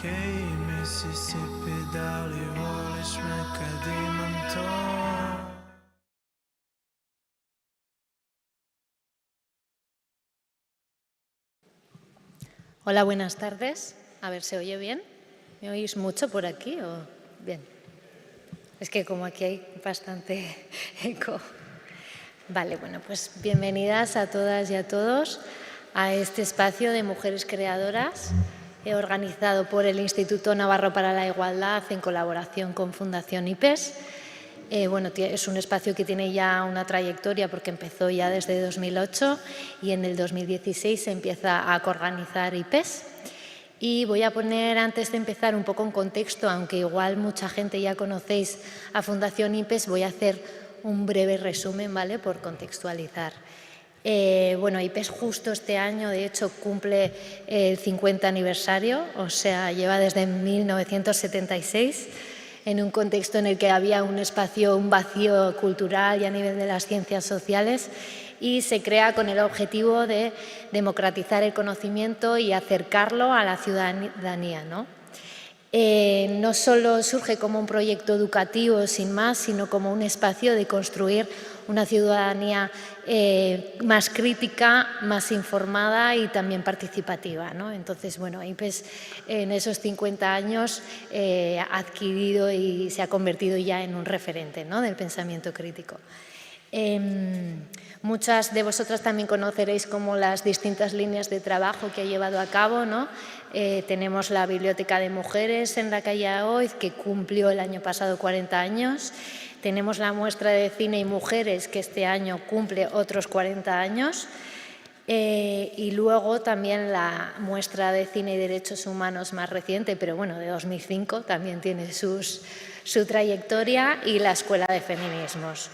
Okej, Mississippi, dali voliš me kad imam to. Hola, buenas tardes. A ver, ¿se oye bien? ¿Me oís mucho por aquí o bien? Es que como aquí hay bastante eco. Vale, bueno, pues bienvenidas a todas y a todos a este espacio de mujeres creadoras organizado por el Instituto Navarro para la Igualdad en colaboración con Fundación IPES. Bueno, es un espacio que tiene ya una trayectoria porque empezó ya desde 2008 y en el 2016 se empieza a coorganizar IPES. Y voy a poner, antes de empezar, un poco en contexto, aunque igual mucha gente ya conocéis a Fundación IPES, voy a hacer un breve resumen, ¿vale?, por contextualizar. Bueno, IPES justo este año, de hecho, cumple el 50 aniversario, o sea, lleva desde 1976, en un contexto en el que había un espacio, un vacío cultural y a nivel de las ciencias sociales, y se crea con el objetivo de democratizar el conocimiento y acercarlo a la ciudadanía, ¿no? No solo surge como un proyecto educativo sin más, sino como un espacio de construir una ciudadanía más crítica, más informada y también participativa, ¿no? Entonces, bueno, IPES en esos 50 años ha adquirido y se ha convertido ya en un referente, ¿no?, del pensamiento crítico. Muchas de vosotras también conoceréis como las distintas líneas de trabajo que ha llevado a cabo, ¿no? Tenemos la Biblioteca de Mujeres en la calle Aoiz, que cumplió el año pasado 40 años. Tenemos la muestra de cine y mujeres, que este año cumple otros 40 años. Y luego también la muestra de cine y derechos humanos más reciente, pero bueno, de 2005, también tiene su trayectoria, y la Escuela de Feminismos.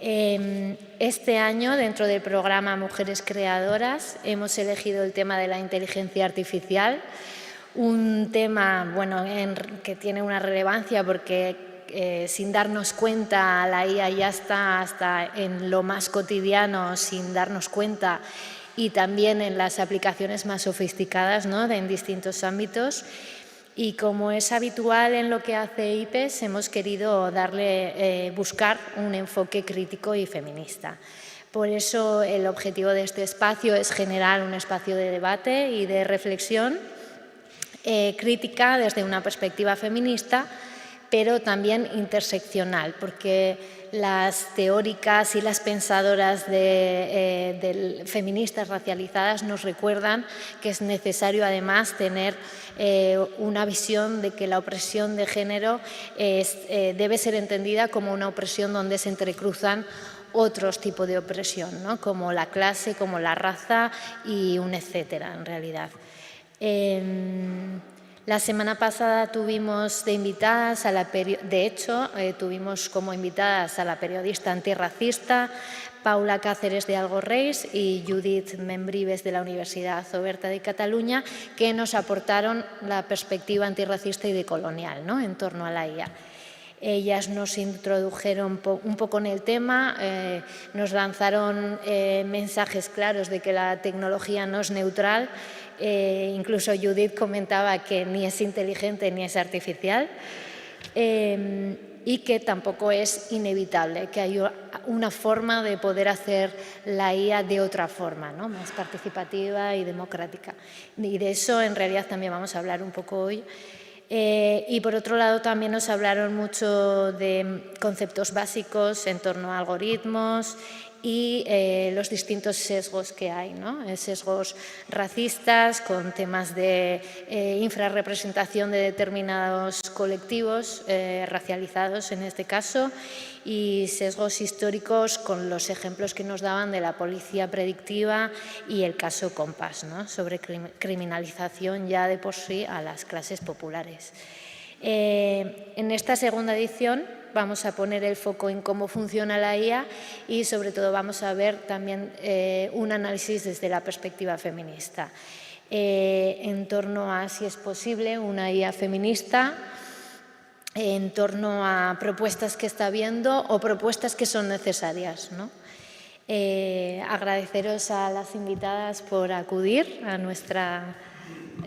Este año, dentro del programa Mujeres Creadoras, hemos elegido el tema de la inteligencia artificial, un tema, bueno, que tiene una relevancia porque sin darnos cuenta la IA ya está hasta en lo más cotidiano, sin darnos cuenta, y también en las aplicaciones más sofisticadas, ¿no?, en distintos ámbitos. Y como es habitual en lo que hace IPES, hemos querido buscar un enfoque crítico y feminista. Por eso el objetivo de este espacio es generar un espacio de debate y de reflexión crítica desde una perspectiva feminista, pero también interseccional, porque las teóricas y las pensadoras feministas racializadas nos recuerdan que es necesario además tener una visión de que la opresión de género debe ser entendida como una opresión donde se entrecruzan otros tipos de opresión, ¿no?, como la clase, como la raza y un etcétera, en realidad. La semana pasada tuvimos de invitadas tuvimos como invitadas a la periodista antirracista Paula Cáceres de Algorreis y Judith Membrives de la Universidad Oberta de Cataluña, que nos aportaron la perspectiva antirracista y decolonial, ¿no?, en torno a la IA. Ellas nos introdujeron un poco en el tema, nos lanzaron mensajes claros de que la tecnología no es neutral. Incluso Judith comentaba que ni es inteligente ni es artificial, y que tampoco es inevitable, que hay una forma de poder hacer la IA de otra forma, ¿no?, más participativa y democrática. Y de eso en realidad también vamos a hablar un poco hoy. Y por otro lado también nos hablaron mucho de conceptos básicos en torno a algoritmos y los distintos sesgos que hay, ¿no?, sesgos racistas con temas de infrarrepresentación de determinados colectivos racializados en este caso, y sesgos históricos con los ejemplos que nos daban de la policía predictiva y el caso Compass, ¿no?, sobre criminalización ya de por sí a las clases populares. En esta segunda edición vamos a poner el foco en cómo funciona la IA y sobre todo vamos a ver también un análisis desde la perspectiva feminista en torno a si es posible una IA feminista, en torno a propuestas que está viendo o propuestas que son necesarias, ¿no? Agradeceros a las invitadas por acudir a nuestra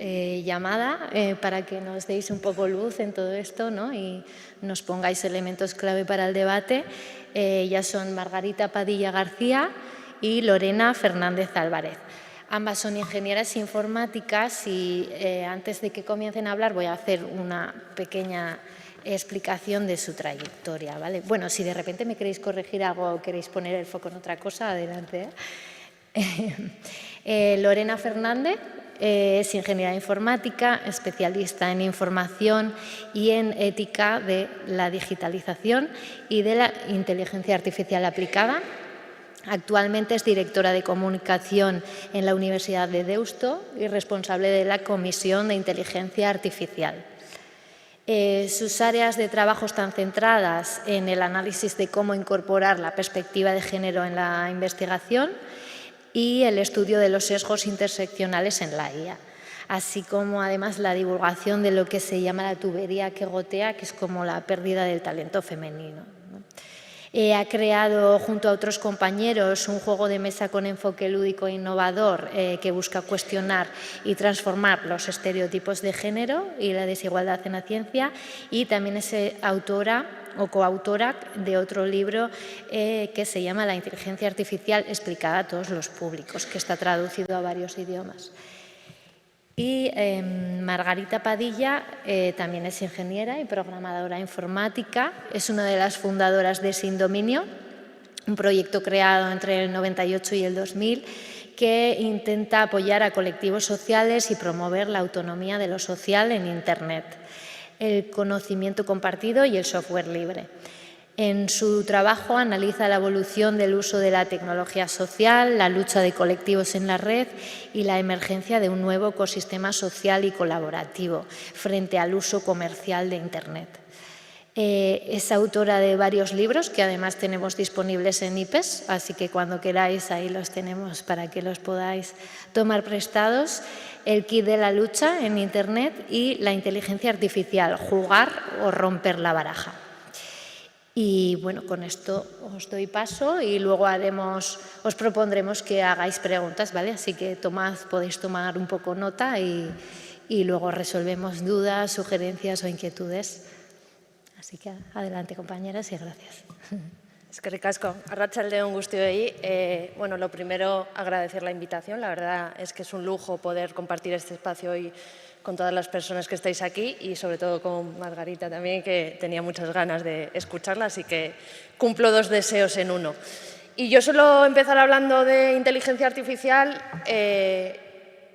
llamada para que nos deis un poco luz en todo esto, ¿no? Y nos pongáis elementos clave para el debate. Ellas son Margarita Padilla García y Lorena Fernández Álvarez. Ambas son ingenieras informáticas y antes de que comiencen a hablar voy a hacer una pequeña explicación de su trayectoria, ¿vale? Bueno, si de repente me queréis corregir algo o queréis poner el foco en otra cosa, adelante. Lorena Fernández es ingeniera informática, especialista en información y en ética de la digitalización y de la inteligencia artificial aplicada. Actualmente es directora de comunicación en la Universidad de Deusto y responsable de la Comisión de Inteligencia Artificial. Sus áreas de trabajo están centradas en el análisis de cómo incorporar la perspectiva de género en la investigación y el estudio de los sesgos interseccionales en la IA, así como además la divulgación de lo que se llama la tubería que gotea, que es como la pérdida del talento femenino. Ha creado junto a otros compañeros un juego de mesa con enfoque lúdico e innovador que busca cuestionar y transformar los estereotipos de género y la desigualdad en la ciencia, y también es autora o coautora de otro libro que se llama La inteligencia artificial explicada a todos los públicos, que está traducido a varios idiomas. Y Margarita Padilla también es ingeniera y programadora informática, es una de las fundadoras de Sin Dominio, un proyecto creado entre el 98 y el 2000 que intenta apoyar a colectivos sociales y promover la autonomía de lo social en Internet, el conocimiento compartido y el software libre. En su trabajo analiza la evolución del uso de la tecnología social, la lucha de colectivos en la red y la emergencia de un nuevo ecosistema social y colaborativo frente al uso comercial de Internet. Es autora de varios libros que además tenemos disponibles en IPES, así que cuando queráis ahí los tenemos para que los podáis tomar prestados. El kit de la lucha en Internet y la inteligencia artificial, jugar o romper la baraja. Y bueno, con esto os doy paso y luego os propondremos que hagáis preguntas, ¿vale? Así que podéis tomar un poco nota y luego resolvemos dudas, sugerencias o inquietudes. Así que adelante, compañeras, y gracias. Eskerrik asko. Arratsaldeon guztioi. Bueno, lo primero, agradecer la invitación. La verdad es que es un lujo poder compartir este espacio hoy con todas las personas que estáis aquí y sobre todo con Margarita también, que tenía muchas ganas de escucharla, así que cumplo dos deseos en uno. Y yo suelo empezar hablando de inteligencia artificial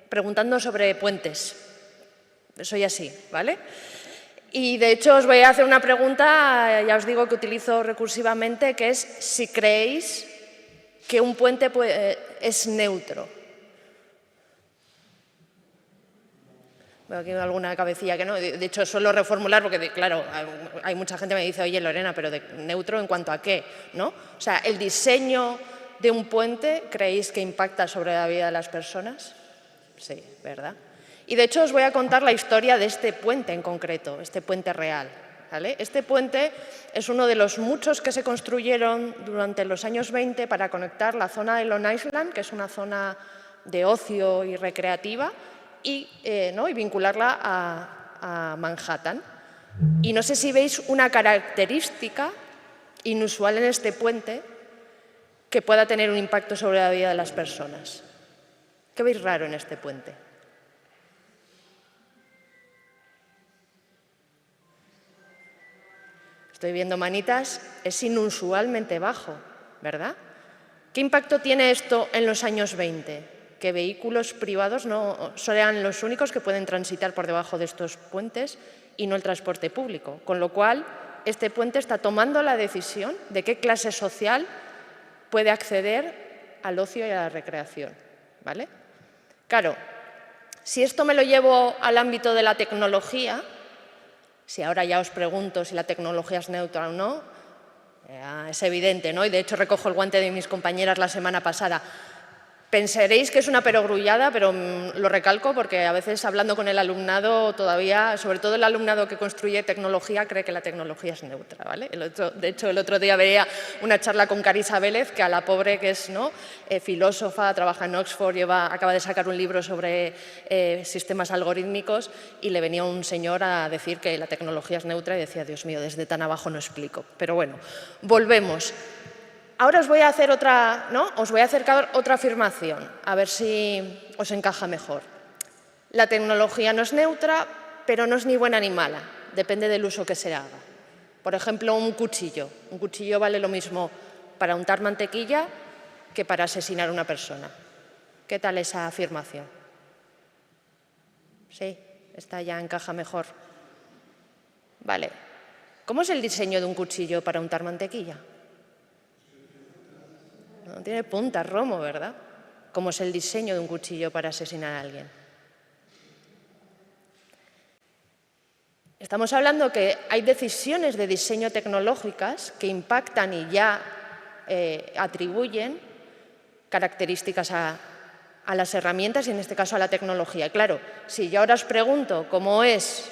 preguntando sobre puentes. Soy así, ¿vale? Y de hecho os voy a hacer una pregunta, ya os digo que utilizo recursivamente, que es si creéis que un puente es neutro. Veo aquí alguna cabecilla que no. De hecho, suelo reformular porque, claro, hay mucha gente que me dice, oye, Lorena, pero de neutro ¿en cuanto a qué? ¿No? O sea, ¿el diseño de un puente creéis que impacta sobre la vida de las personas? Sí, ¿verdad? Y de hecho os voy a contar la historia de este puente en concreto, este puente real, ¿vale? Este puente es uno de los muchos que se construyeron durante los años 20 para conectar la zona de Long Island, que es una zona de ocio y recreativa, y vincularla a Manhattan. Y no sé si veis una característica inusual en este puente que pueda tener un impacto sobre la vida de las personas. ¿Qué veis raro en este puente? Estoy viendo manitas, es inusualmente bajo, ¿verdad? ¿Qué impacto tiene esto en los años 20? Que vehículos privados no sean los únicos que pueden transitar por debajo de estos puentes y no el transporte público. Con lo cual, este puente está tomando la decisión de qué clase social puede acceder al ocio y a la recreación, ¿vale? Claro, si esto me lo llevo al ámbito de la tecnología, si ahora ya os pregunto si la tecnología es neutra o no, es evidente, ¿no? Y de hecho recojo el guante de mis compañeras la semana pasada. Pensaréis que es una perogrullada, pero lo recalco porque a veces hablando con el alumnado todavía, sobre todo el alumnado que construye tecnología, cree que la tecnología es neutra, ¿vale? De hecho, el otro día veía una charla con Carissa Vélez, que a la pobre que es filósofa, trabaja en Oxford, acaba de sacar un libro sobre sistemas algorítmicos y le venía un señor a decir que la tecnología es neutra y decía, Dios mío, desde tan abajo no explico. Pero bueno, volvemos. Ahora os voy a hacer os voy a acercar otra afirmación, a ver si os encaja mejor. La tecnología no es neutra, pero no es ni buena ni mala, depende del uso que se haga. Por ejemplo, un cuchillo. Un cuchillo vale lo mismo para untar mantequilla que para asesinar a una persona. ¿Qué tal esa afirmación? Sí, esta ya encaja mejor. Vale. ¿Cómo es el diseño de un cuchillo para untar mantequilla? No tiene punta, romo, ¿verdad? ¿Cómo es el diseño de un cuchillo para asesinar a alguien? Estamos hablando que hay decisiones de diseño tecnológicas que impactan y ya atribuyen características a las herramientas y en este caso a la tecnología. Claro, si yo ahora os pregunto cómo es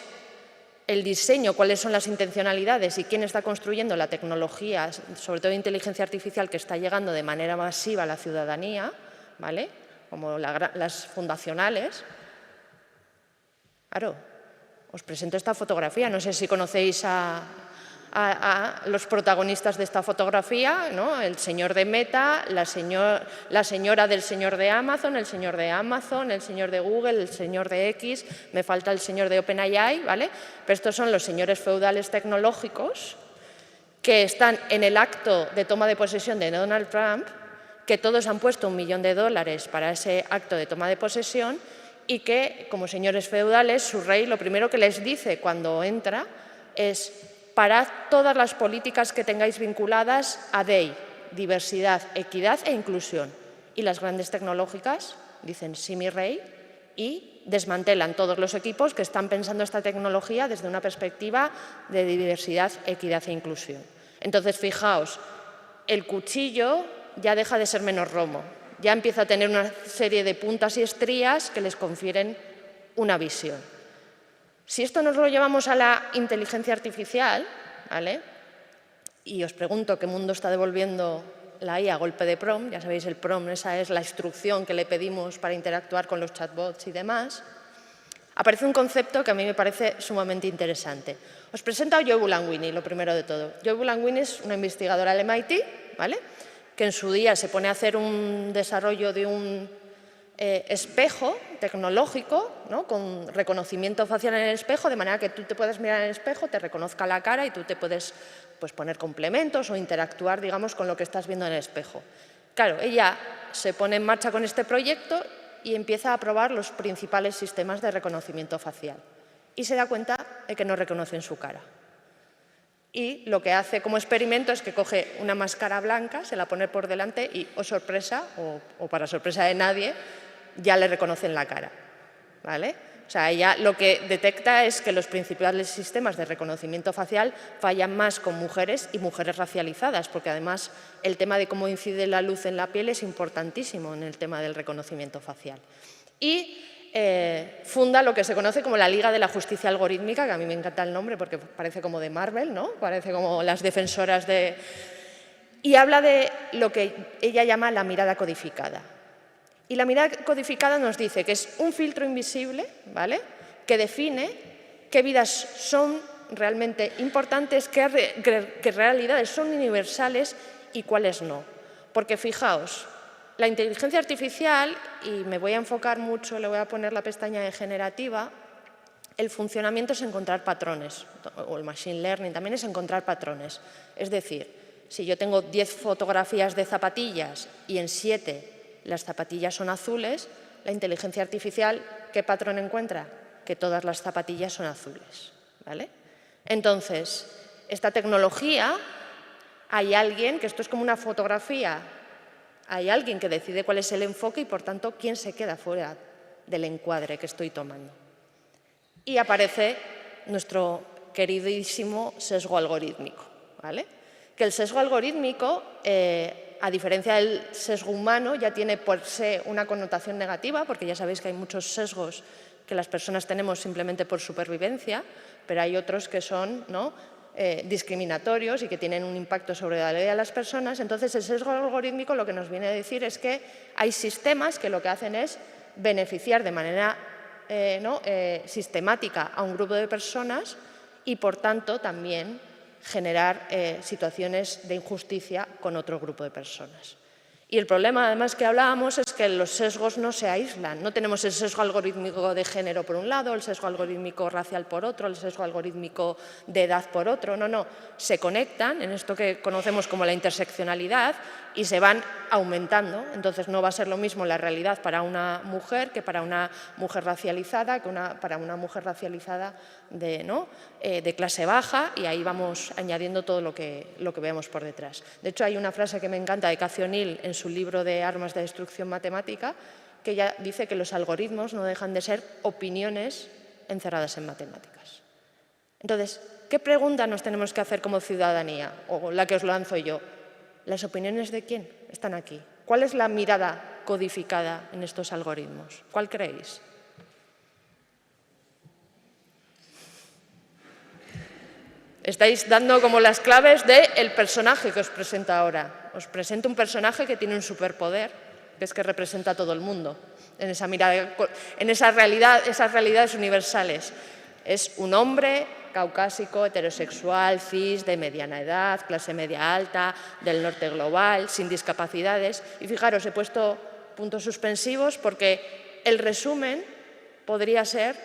el diseño, cuáles son las intencionalidades y quién está construyendo la tecnología, sobre todo de inteligencia artificial, que está llegando de manera masiva a la ciudadanía, ¿vale? Como las fundacionales. Claro, os presento esta fotografía. No sé si conocéis a los protagonistas de esta fotografía, ¿no? El señor de Meta, la señora del señor de Amazon, el señor de Google, el señor de X, me falta el señor de OpenAI, ¿vale? Pero estos son los señores feudales tecnológicos que están en el acto de toma de posesión de Donald Trump, que todos han puesto $1 millón para ese acto de toma de posesión y que, como señores feudales, su rey lo primero que les dice cuando entra es: parad todas las políticas que tengáis vinculadas a DEI, diversidad, equidad e inclusión. Y las grandes tecnológicas dicen sí, mi rey, y desmantelan todos los equipos que están pensando esta tecnología desde una perspectiva de diversidad, equidad e inclusión. Entonces, fijaos, el cuchillo ya deja de ser menos romo, ya empieza a tener una serie de puntas y estrías que les confieren una visión. Si esto nos lo llevamos a la inteligencia artificial, ¿vale? Y os pregunto qué mundo está devolviendo la IA a golpe de prompt, ya sabéis, el prompt, esa es la instrucción que le pedimos para interactuar con los chatbots y demás, aparece un concepto que a mí me parece sumamente interesante. Os presento a Joy Buolamwini, lo primero de todo. Joy Buolamwini es una investigadora del MIT, ¿vale? Que en su día se pone a hacer un desarrollo de un espejo tecnológico, ¿no? Con reconocimiento facial en el espejo, de manera que tú te puedes mirar en el espejo, te reconozca la cara y tú te puedes poner complementos o interactuar, digamos, con lo que estás viendo en el espejo. Claro, ella se pone en marcha con este proyecto y empieza a probar los principales sistemas de reconocimiento facial. Y se da cuenta de que no reconocen su cara. Y lo que hace como experimento es que coge una máscara blanca, se la pone por delante y, oh sorpresa, o para sorpresa de nadie, ya le reconocen la cara, ¿vale? O sea, ella lo que detecta es que los principales sistemas de reconocimiento facial fallan más con mujeres y mujeres racializadas, porque además el tema de cómo incide la luz en la piel es importantísimo en el tema del reconocimiento facial. Y funda lo que se conoce como la Liga de la Justicia Algorítmica, que a mí me encanta el nombre porque parece como de Marvel, ¿no? Parece como las defensoras de... Y habla de lo que ella llama la mirada codificada. Y la mirada codificada nos dice que es un filtro invisible, ¿vale?, que define qué vidas son realmente importantes, qué realidades son universales y cuáles no. Porque fijaos, la inteligencia artificial, y me voy a enfocar mucho, le voy a poner la pestaña de generativa, el funcionamiento es encontrar patrones, o el machine learning también es encontrar patrones. Es decir, si yo tengo 10 fotografías de zapatillas y en 7 las zapatillas son azules, la inteligencia artificial, ¿qué patrón encuentra? Que todas las zapatillas son azules, ¿vale? Entonces, esta tecnología, hay alguien, que esto es como una fotografía, hay alguien que decide cuál es el enfoque y, por tanto, quién se queda fuera del encuadre que estoy tomando. Y aparece nuestro queridísimo sesgo algorítmico, ¿vale? Que el sesgo algorítmico a diferencia del sesgo humano, ya tiene por sí una connotación negativa, porque ya sabéis que hay muchos sesgos que las personas tenemos simplemente por supervivencia, pero hay otros que son, ¿no?, discriminatorios y que tienen un impacto sobre la vida de las personas. Entonces, el sesgo algorítmico lo que nos viene a decir es que hay sistemas que lo que hacen es beneficiar de manera sistemática a un grupo de personas y, por tanto, también generar situaciones de injusticia con otro grupo de personas. Y el problema, además, que hablábamos es que los sesgos no se aíslan. No tenemos el sesgo algorítmico de género por un lado, el sesgo algorítmico racial por otro, el sesgo algorítmico de edad por otro. No, se conectan en esto que conocemos como la interseccionalidad y se van aumentando. Entonces, no va a ser lo mismo la realidad para una mujer que para una mujer racializada, para una mujer racializada de clase baja, y ahí vamos añadiendo todo lo que vemos por detrás. De hecho, hay una frase que me encanta de Cathy O'Neil en su libro de Armas de destrucción matemática, que ella dice que los algoritmos no dejan de ser opiniones encerradas en matemáticas. Entonces, ¿qué pregunta nos tenemos que hacer como ciudadanía? O la que os lanzo yo. ¿Las opiniones de quién están aquí? ¿Cuál es la mirada codificada en estos algoritmos? ¿Cuál creéis? Estáis dando como las claves del personaje que os presento ahora. Os presento un personaje que tiene un superpoder, que es que representa a todo el mundo, en esa mirada, en esas realidades universales. Es un hombre caucásico, heterosexual, cis, de mediana edad, clase media alta, del norte global, sin discapacidades. Y fijaros, he puesto puntos suspensivos porque el resumen podría ser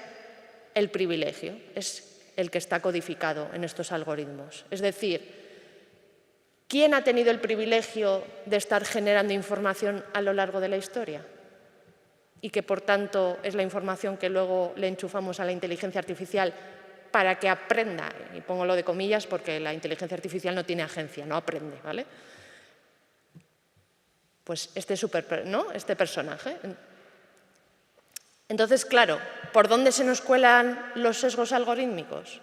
el privilegio. Es el que está codificado en estos algoritmos. Es decir, ¿quién ha tenido el privilegio de estar generando información a lo largo de la historia? Y que, por tanto, es la información que luego le enchufamos a la inteligencia artificial para que aprenda, y pongo lo de comillas porque la inteligencia artificial no tiene agencia, no aprende, ¿vale? Pues este personaje. Entonces, claro, ¿por dónde se nos cuelan los sesgos algorítmicos?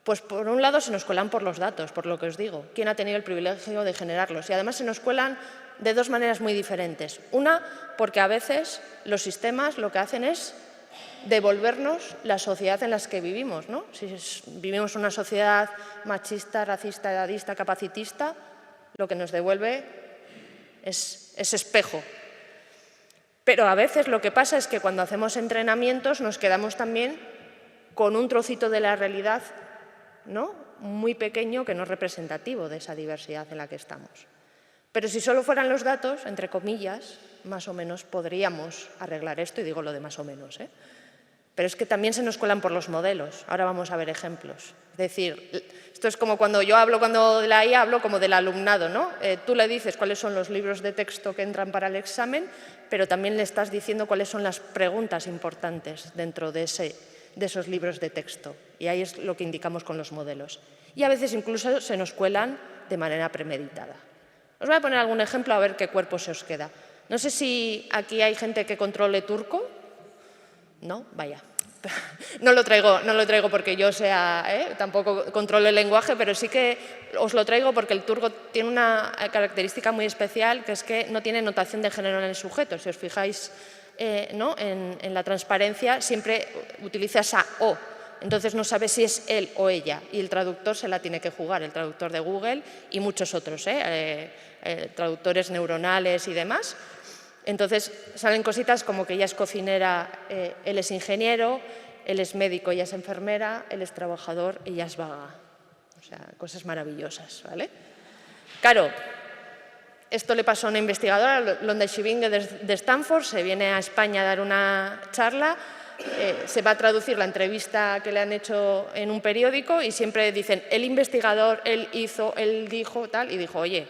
Pues por un lado se nos cuelan por los datos, por lo que os digo. ¿Quién ha tenido el privilegio de generarlos? Y además se nos cuelan de dos maneras muy diferentes. Una, porque a veces los sistemas lo que hacen es devolvernos la sociedad en la que vivimos, ¿no? Si vivimos en una sociedad machista, racista, edadista, capacitista, lo que nos devuelve es ese espejo. Pero a veces lo que pasa es que cuando hacemos entrenamientos nos quedamos también con un trocito de la realidad, ¿no?, muy pequeño, que no es representativo de esa diversidad en la que estamos. Pero si solo fueran los datos, entre comillas, más o menos podríamos arreglar esto, y digo lo de más o menos, ¿eh? Pero es que también se nos cuelan por los modelos. Ahora vamos a ver ejemplos. Es decir, esto es como cuando yo hablo de la IA, hablo como del alumnado, ¿no? Tú le dices cuáles son los libros de texto que entran para el examen, pero también le estás diciendo cuáles son las preguntas importantes dentro de esos libros de texto. Y ahí es lo que indicamos con los modelos. Y a veces incluso se nos cuelan de manera premeditada. Os voy a poner algún ejemplo a ver qué cuerpo se os queda. No sé si aquí hay gente que controle turco. ¿No? Vaya. No lo traigo porque yo tampoco controlo el lenguaje, pero sí que os lo traigo porque el turco tiene una característica muy especial, que es que no tiene notación de género en el sujeto. Si os fijáis en la transparencia, siempre utiliza esa O. Entonces no sabe si es él o ella, y el traductor se la tiene que jugar, el traductor de Google y muchos otros, traductores neuronales y demás. Entonces salen cositas como que ella es cocinera, él es ingeniero, él es médico, ella es enfermera, él es trabajador, ella es vaga. O sea, cosas maravillosas, ¿vale? Claro, esto le pasó a una investigadora, Londa Shibinge de Stanford, se viene a España a dar una charla, se va a traducir la entrevista que le han hecho en un periódico y siempre dicen, el investigador, él hizo, él dijo, tal, y dijo, oye,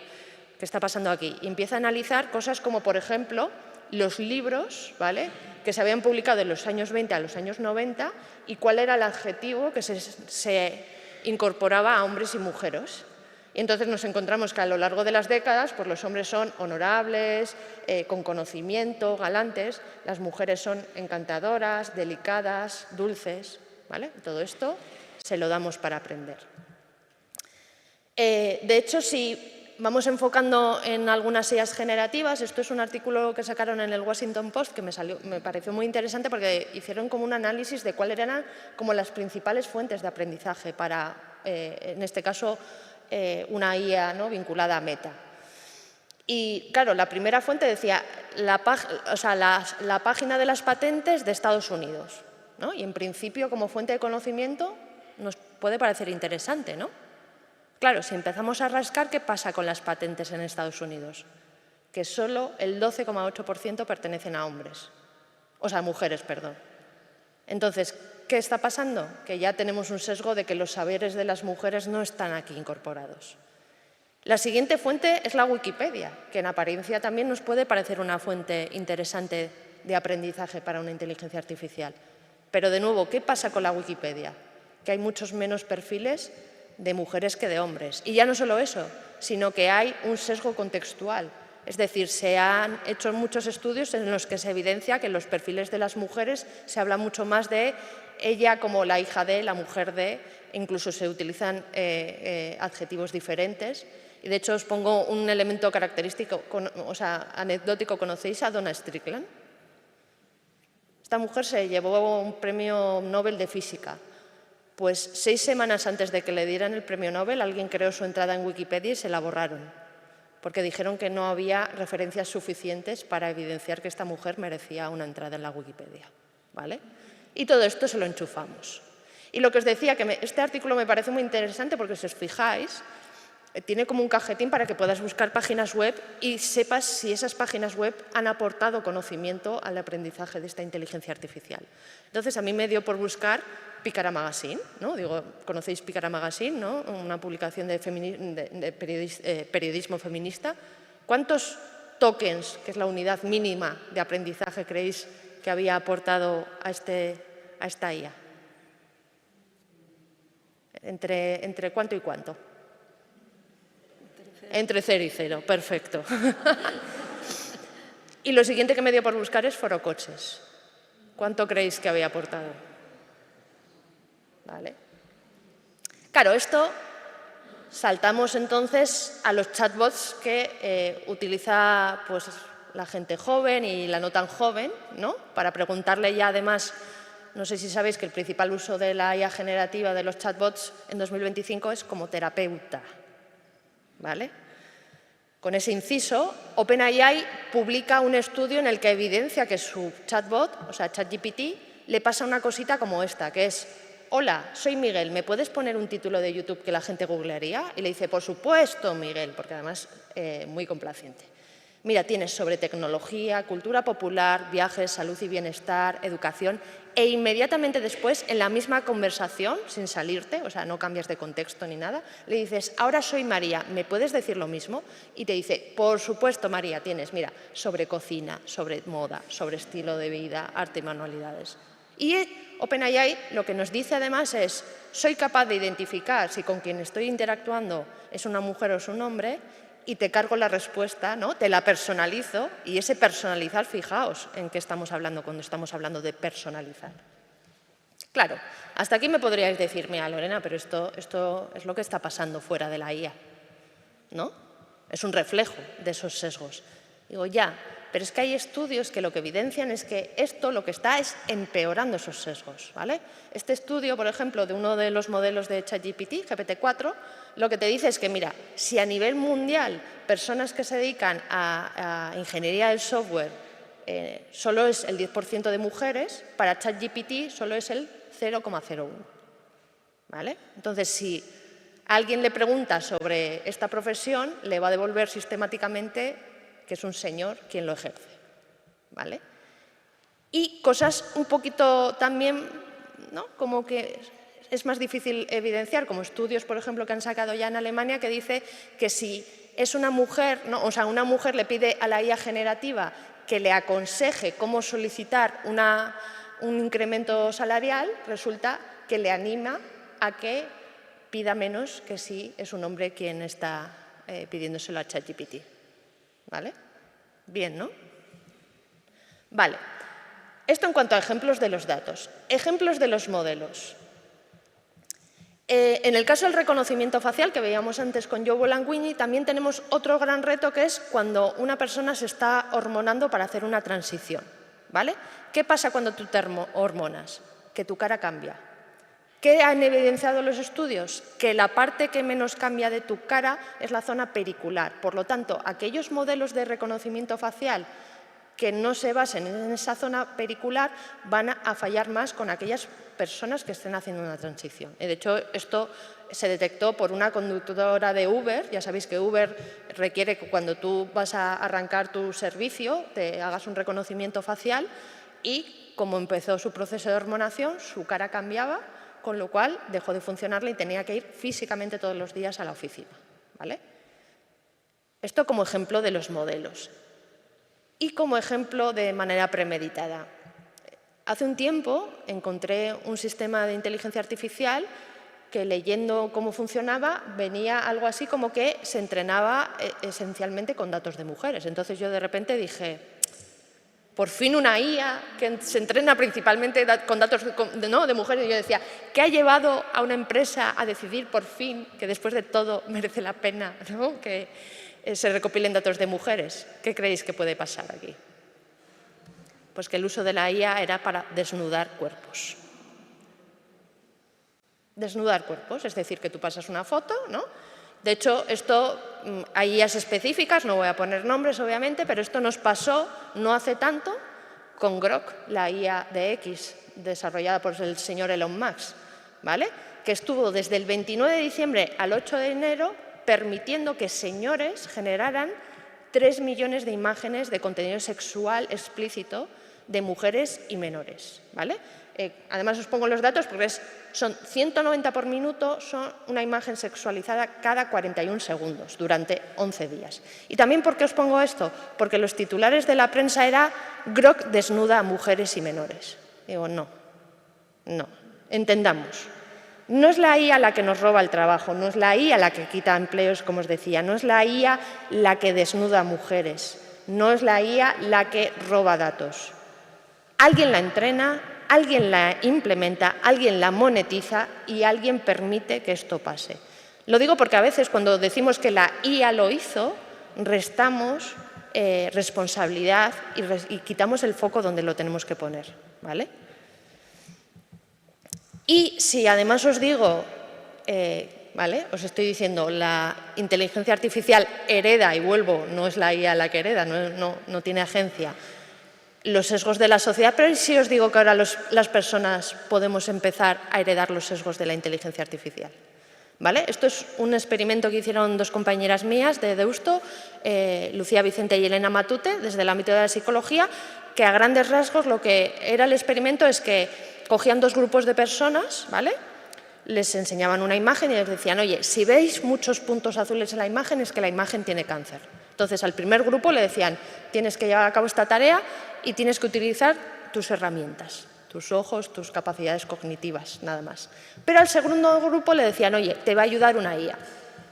¿qué está pasando aquí? Y empieza a analizar cosas como, por ejemplo, los libros, ¿vale?, que se habían publicado en los años 20 a los años 90 y cuál era el adjetivo que se incorporaba a hombres y mujeres. Y entonces nos encontramos que a lo largo de las décadas pues los hombres son honorables, con conocimiento, galantes, las mujeres son encantadoras, delicadas, dulces, ¿vale? Todo esto se lo damos para aprender. De hecho, si vamos enfocando en algunas IAs generativas. Esto es un artículo que sacaron en el Washington Post que me pareció muy interesante porque hicieron como un análisis de cuáles eran como las principales fuentes de aprendizaje para, en este caso, una IA, ¿no?, vinculada a Meta. Y claro, la primera fuente decía la página de las patentes de Estados Unidos, ¿no? Y en principio, como fuente de conocimiento, nos puede parecer interesante, ¿no? Claro, si empezamos a rascar, ¿qué pasa con las patentes en Estados Unidos? Que solo el 12,8% pertenecen a hombres, o sea, mujeres, perdón. Entonces, ¿qué está pasando? Que ya tenemos un sesgo de que los saberes de las mujeres no están aquí incorporados. La siguiente fuente es la Wikipedia, que en apariencia también nos puede parecer una fuente interesante de aprendizaje para una inteligencia artificial. Pero de nuevo, ¿qué pasa con la Wikipedia? Que hay muchos menos perfiles de mujeres que de hombres. Y ya no solo eso, sino que hay un sesgo contextual. Es decir, se han hecho muchos estudios en los que se evidencia que en los perfiles de las mujeres se habla mucho más de ella como la hija de, la mujer de, incluso se utilizan adjetivos diferentes. Y de hecho os pongo un elemento característico, anecdótico. ¿Conocéis a Donna Strickland? Esta mujer se llevó un premio Nobel de Física. Pues 6 semanas antes de que le dieran el premio Nobel, alguien creó su entrada en Wikipedia y se la borraron, porque dijeron que no había referencias suficientes para evidenciar que esta mujer merecía una entrada en la Wikipedia, ¿vale? Y todo esto se lo enchufamos. Y lo que os decía, que este artículo me parece muy interesante porque, si os fijáis, tiene como un cajetín para que puedas buscar páginas web y sepas si esas páginas web han aportado conocimiento al aprendizaje de esta inteligencia artificial. Entonces, a mí me dio por buscar Pícara Magazine, ¿no? Digo, ¿conocéis Pícara Magazine, no? Una publicación de periodismo feminista. ¿Cuántos tokens, que es la unidad mínima de aprendizaje, creéis que había aportado a esta IA? ¿Entre cuánto y cuánto? Entre 0 y 0, perfecto. Y lo siguiente que me dio por buscar es forocoches. ¿Cuánto creéis que había aportado? ¿Vale? Claro, esto saltamos entonces a los chatbots que utiliza pues, la gente joven y la no tan joven, ¿no? Para preguntarle ya, además, no sé si sabéis que el principal uso de la IA generativa de los chatbots en 2025 es como terapeuta, ¿vale? Con ese inciso, OpenAI publica un estudio en el que evidencia que su chatbot, o sea, ChatGPT, le pasa una cosita como esta, que es: hola, soy Miguel, ¿me puedes poner un título de YouTube que la gente googlearía? Y le dice, por supuesto, Miguel, porque además muy complaciente. Mira, tienes sobre tecnología, cultura popular, viajes, salud y bienestar, educación, e inmediatamente después, en la misma conversación, sin salirte, o sea, no cambias de contexto ni nada, le dices, ahora soy María, ¿me puedes decir lo mismo? Y te dice, por supuesto, María, tienes, mira, sobre cocina, sobre moda, sobre estilo de vida, arte y manualidades. Y OpenAI lo que nos dice además es, soy capaz de identificar si con quien estoy interactuando es una mujer o es un hombre, y te cargo la respuesta, ¿no? Te la personalizo, y ese personalizar, fijaos en qué estamos hablando cuando estamos hablando de personalizar. Claro, hasta aquí me podríais decir, mira, Lorena, pero esto es lo que está pasando fuera de la IA, ¿no? Es un reflejo de esos sesgos. Digo, ya, pero es que hay estudios que lo que evidencian es que esto lo que está es empeorando esos sesgos, ¿vale? Este estudio, por ejemplo, de uno de los modelos de ChatGPT, GPT-4, lo que te dice es que, mira, si a nivel mundial personas que se dedican a ingeniería del software solo es el 10% de mujeres, para ChatGPT solo es el 0,01, ¿vale? Entonces, si alguien le pregunta sobre esta profesión, le va a devolver sistemáticamente que es un señor quien lo ejerce, ¿vale? Y cosas un poquito también, ¿no? Como que es más difícil evidenciar, como estudios, por ejemplo, que han sacado ya en Alemania, que dice que si es una mujer, ¿no? O sea, una mujer le pide a la IA generativa que le aconseje cómo solicitar un incremento salarial, resulta que le anima a que pida menos que si es un hombre quien está pidiéndoselo a ChatGPT. ¿Vale? Bien, ¿no? Vale. Esto en cuanto a ejemplos de los datos. Ejemplos de los modelos. En el caso del reconocimiento facial, que veíamos antes con Joe Bolanguini, también tenemos otro gran reto, que es cuando una persona se está hormonando para hacer una transición, ¿vale? ¿Qué pasa cuando tú te hormonas? Que tu cara cambia. ¿Qué han evidenciado los estudios? Que la parte que menos cambia de tu cara es la zona pericular. Por lo tanto, aquellos modelos de reconocimiento facial que no se basen en esa zona pericular van a fallar más con aquellas personas que estén haciendo una transición. De hecho, esto se detectó por una conductora de Uber. Ya sabéis que Uber requiere que cuando tú vas a arrancar tu servicio te hagas un reconocimiento facial y como empezó su proceso de hormonación, su cara cambiaba, con lo cual dejó de funcionarle y tenía que ir físicamente todos los días a la oficina, ¿vale? Esto como ejemplo de los modelos. Y como ejemplo de manera premeditada. Hace un tiempo encontré un sistema de inteligencia artificial que, leyendo cómo funcionaba, venía algo así como que se entrenaba esencialmente con datos de mujeres. Entonces yo de repente dije, por fin una IA que se entrena principalmente con datos de mujeres. Y yo decía, ¿qué ha llevado a una empresa a decidir por fin que después de todo merece la pena, ¿no?, que se recopilen datos de mujeres? ¿Qué creéis que puede pasar aquí? Pues que el uso de la IA era para desnudar cuerpos. Desnudar cuerpos, es decir, que tú pasas una foto, ¿no? De hecho, esto, hay IAs específicas, no voy a poner nombres obviamente, pero esto nos pasó no hace tanto con Grok, la IA de X, desarrollada por el señor Elon Musk, ¿vale? Que estuvo desde el 29 de diciembre al 8 de enero permitiendo que señores generaran 3 millones de imágenes de contenido sexual explícito de mujeres y menores, ¿vale? Además os pongo los datos porque son 190 por minuto, son una imagen sexualizada cada 41 segundos durante 11 días. ¿Y también por qué os pongo esto? Porque los titulares de la prensa era Grok desnuda a mujeres y menores. Digo, no, entendamos. No es la IA la que nos roba el trabajo, no es la IA la que quita empleos, como os decía, no es la IA la que desnuda a mujeres, no es la IA la que roba datos. Alguien la entrena, alguien la implementa, alguien la monetiza y alguien permite que esto pase. Lo digo porque a veces cuando decimos que la IA lo hizo, restamos responsabilidad y quitamos el foco donde lo tenemos que poner, ¿vale? Y si además os digo, ¿vale?, os estoy diciendo, la inteligencia artificial hereda, y vuelvo, no es la IA la que hereda, no tiene agencia, los sesgos de la sociedad, pero si os digo que ahora las personas podemos empezar a heredar los sesgos de la inteligencia artificial, ¿vale? Esto es un experimento que hicieron dos compañeras mías de Deusto, Lucía Vicente y Elena Matute, desde el ámbito de la psicología, que a grandes rasgos lo que era el experimento es que cogían dos grupos de personas, ¿vale?, les enseñaban una imagen y les decían, oye, si veis muchos puntos azules en la imagen es que la imagen tiene cáncer. Entonces, al primer grupo le decían, tienes que llevar a cabo esta tarea y tienes que utilizar tus herramientas, tus ojos, tus capacidades cognitivas, nada más. Pero al segundo grupo le decían, oye, te va a ayudar una IA,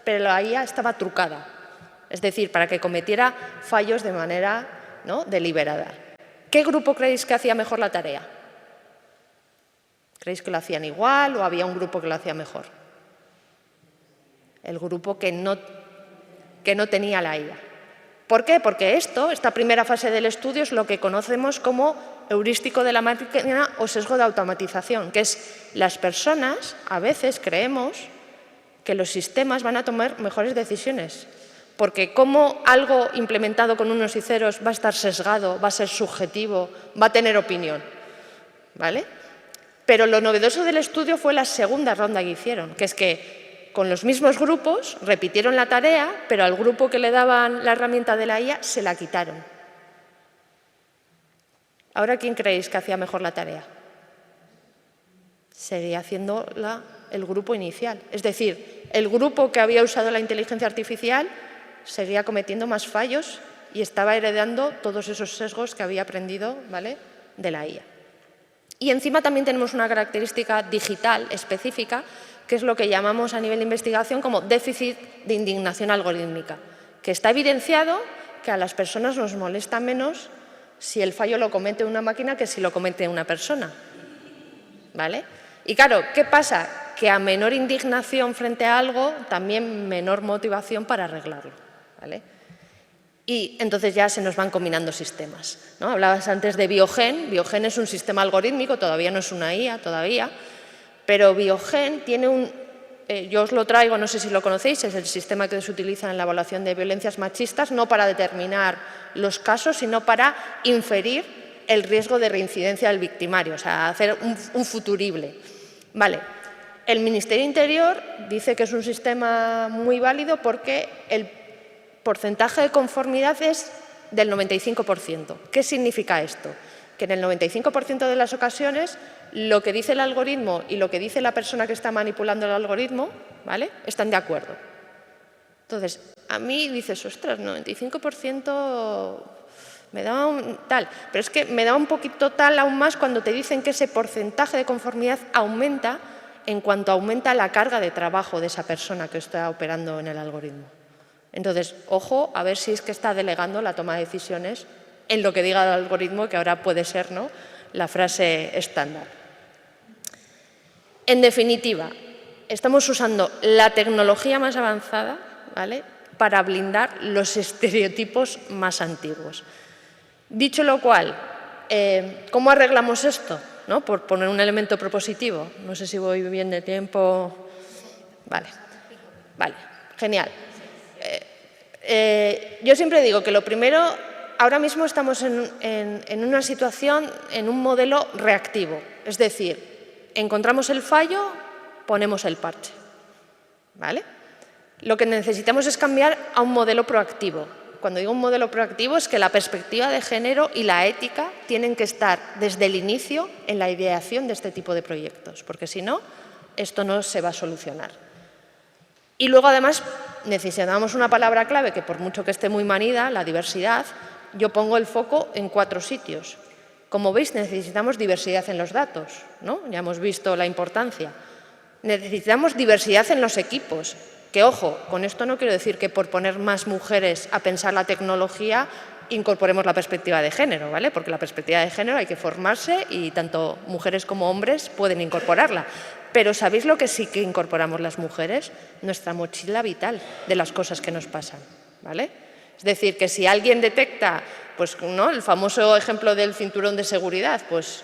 pero la IA estaba trucada, es decir, para que cometiera fallos de manera, ¿no?, deliberada. ¿Qué grupo creéis que hacía mejor la tarea? ¿Creéis que lo hacían igual o había un grupo que lo hacía mejor? El grupo que no tenía la IA. ¿Por qué? Porque esta primera fase del estudio es lo que conocemos como heurístico de la máquina o sesgo de automatización, que es las personas a veces creemos que los sistemas van a tomar mejores decisiones, porque como algo implementado con unos y ceros va a estar sesgado, va a ser subjetivo, va a tener opinión, ¿vale? Pero lo novedoso del estudio fue la segunda ronda que hicieron, que es que con los mismos grupos repitieron la tarea, pero al grupo que le daban la herramienta de la IA se la quitaron. Ahora, ¿quién creéis que hacía mejor la tarea? Seguía haciéndola el grupo inicial. Es decir, el grupo que había usado la inteligencia artificial seguía cometiendo más fallos y estaba heredando todos esos sesgos que había aprendido, ¿vale?, de la IA. Y encima también tenemos una característica digital específica, que es lo que llamamos a nivel de investigación como déficit de indignación algorítmica, que está evidenciado que a las personas nos molesta menos si el fallo lo comete una máquina que si lo comete una persona, ¿vale? Y claro, ¿qué pasa? que a menor indignación frente a algo, también menor motivación para arreglarlo, ¿vale? Y entonces ya se nos van combinando sistemas, ¿no? Hablabas antes de Biogen. Biogen es un sistema algorítmico, todavía no es una IA, todavía, pero Biogen tiene yo os lo traigo, no sé si lo conocéis, es el sistema que se utiliza en la evaluación de violencias machistas, no para determinar los casos, sino para inferir el riesgo de reincidencia del victimario, o sea, hacer un futurible. Vale. El Ministerio de Interior dice que es un sistema muy válido porque el porcentaje de conformidad es del 95%. ¿Qué significa esto? Que en el 95% de las ocasiones lo que dice el algoritmo y lo que dice la persona que está manipulando el algoritmo, ¿vale?, están de acuerdo. Entonces, a mí dices, ostras, 95% me da tal, pero es que me da un poquito tal aún más cuando te dicen que ese porcentaje de conformidad aumenta en cuanto aumenta la carga de trabajo de esa persona que está operando en el algoritmo. Entonces, ojo, a ver si es que está delegando la toma de decisiones en lo que diga el algoritmo, que ahora puede ser, ¿no?, la frase estándar. En definitiva, estamos usando la tecnología más avanzada, ¿vale?, para blindar los estereotipos más antiguos. Dicho lo cual, ¿cómo arreglamos esto?, ¿no?, por poner un elemento propositivo. No sé si voy bien de tiempo. Vale, genial. Yo siempre digo que lo primero, ahora mismo estamos en una situación, en un modelo reactivo. Es decir, encontramos el fallo, ponemos el parche, ¿vale? Lo que necesitamos es cambiar a un modelo proactivo. Cuando digo un modelo proactivo es que la perspectiva de género y la ética tienen que estar desde el inicio en la ideación de este tipo de proyectos, porque si no, esto no se va a solucionar. Y luego, además, necesitamos una palabra clave que, por mucho que esté muy manida, la diversidad. Yo pongo el foco en 4 sitios. Como veis, necesitamos diversidad en los datos, ¿no? Ya hemos visto la importancia. Necesitamos diversidad en los equipos. Que, ojo, con esto no quiero decir que por poner más mujeres a pensar la tecnología incorporemos la perspectiva de género, ¿vale? Porque la perspectiva de género hay que formarse y tanto mujeres como hombres pueden incorporarla. Pero ¿sabéis lo que sí que incorporamos las mujeres? Nuestra mochila vital de las cosas que nos pasan, ¿vale? Es decir, que si alguien detecta, pues, ¿no?, el famoso ejemplo del cinturón de seguridad, pues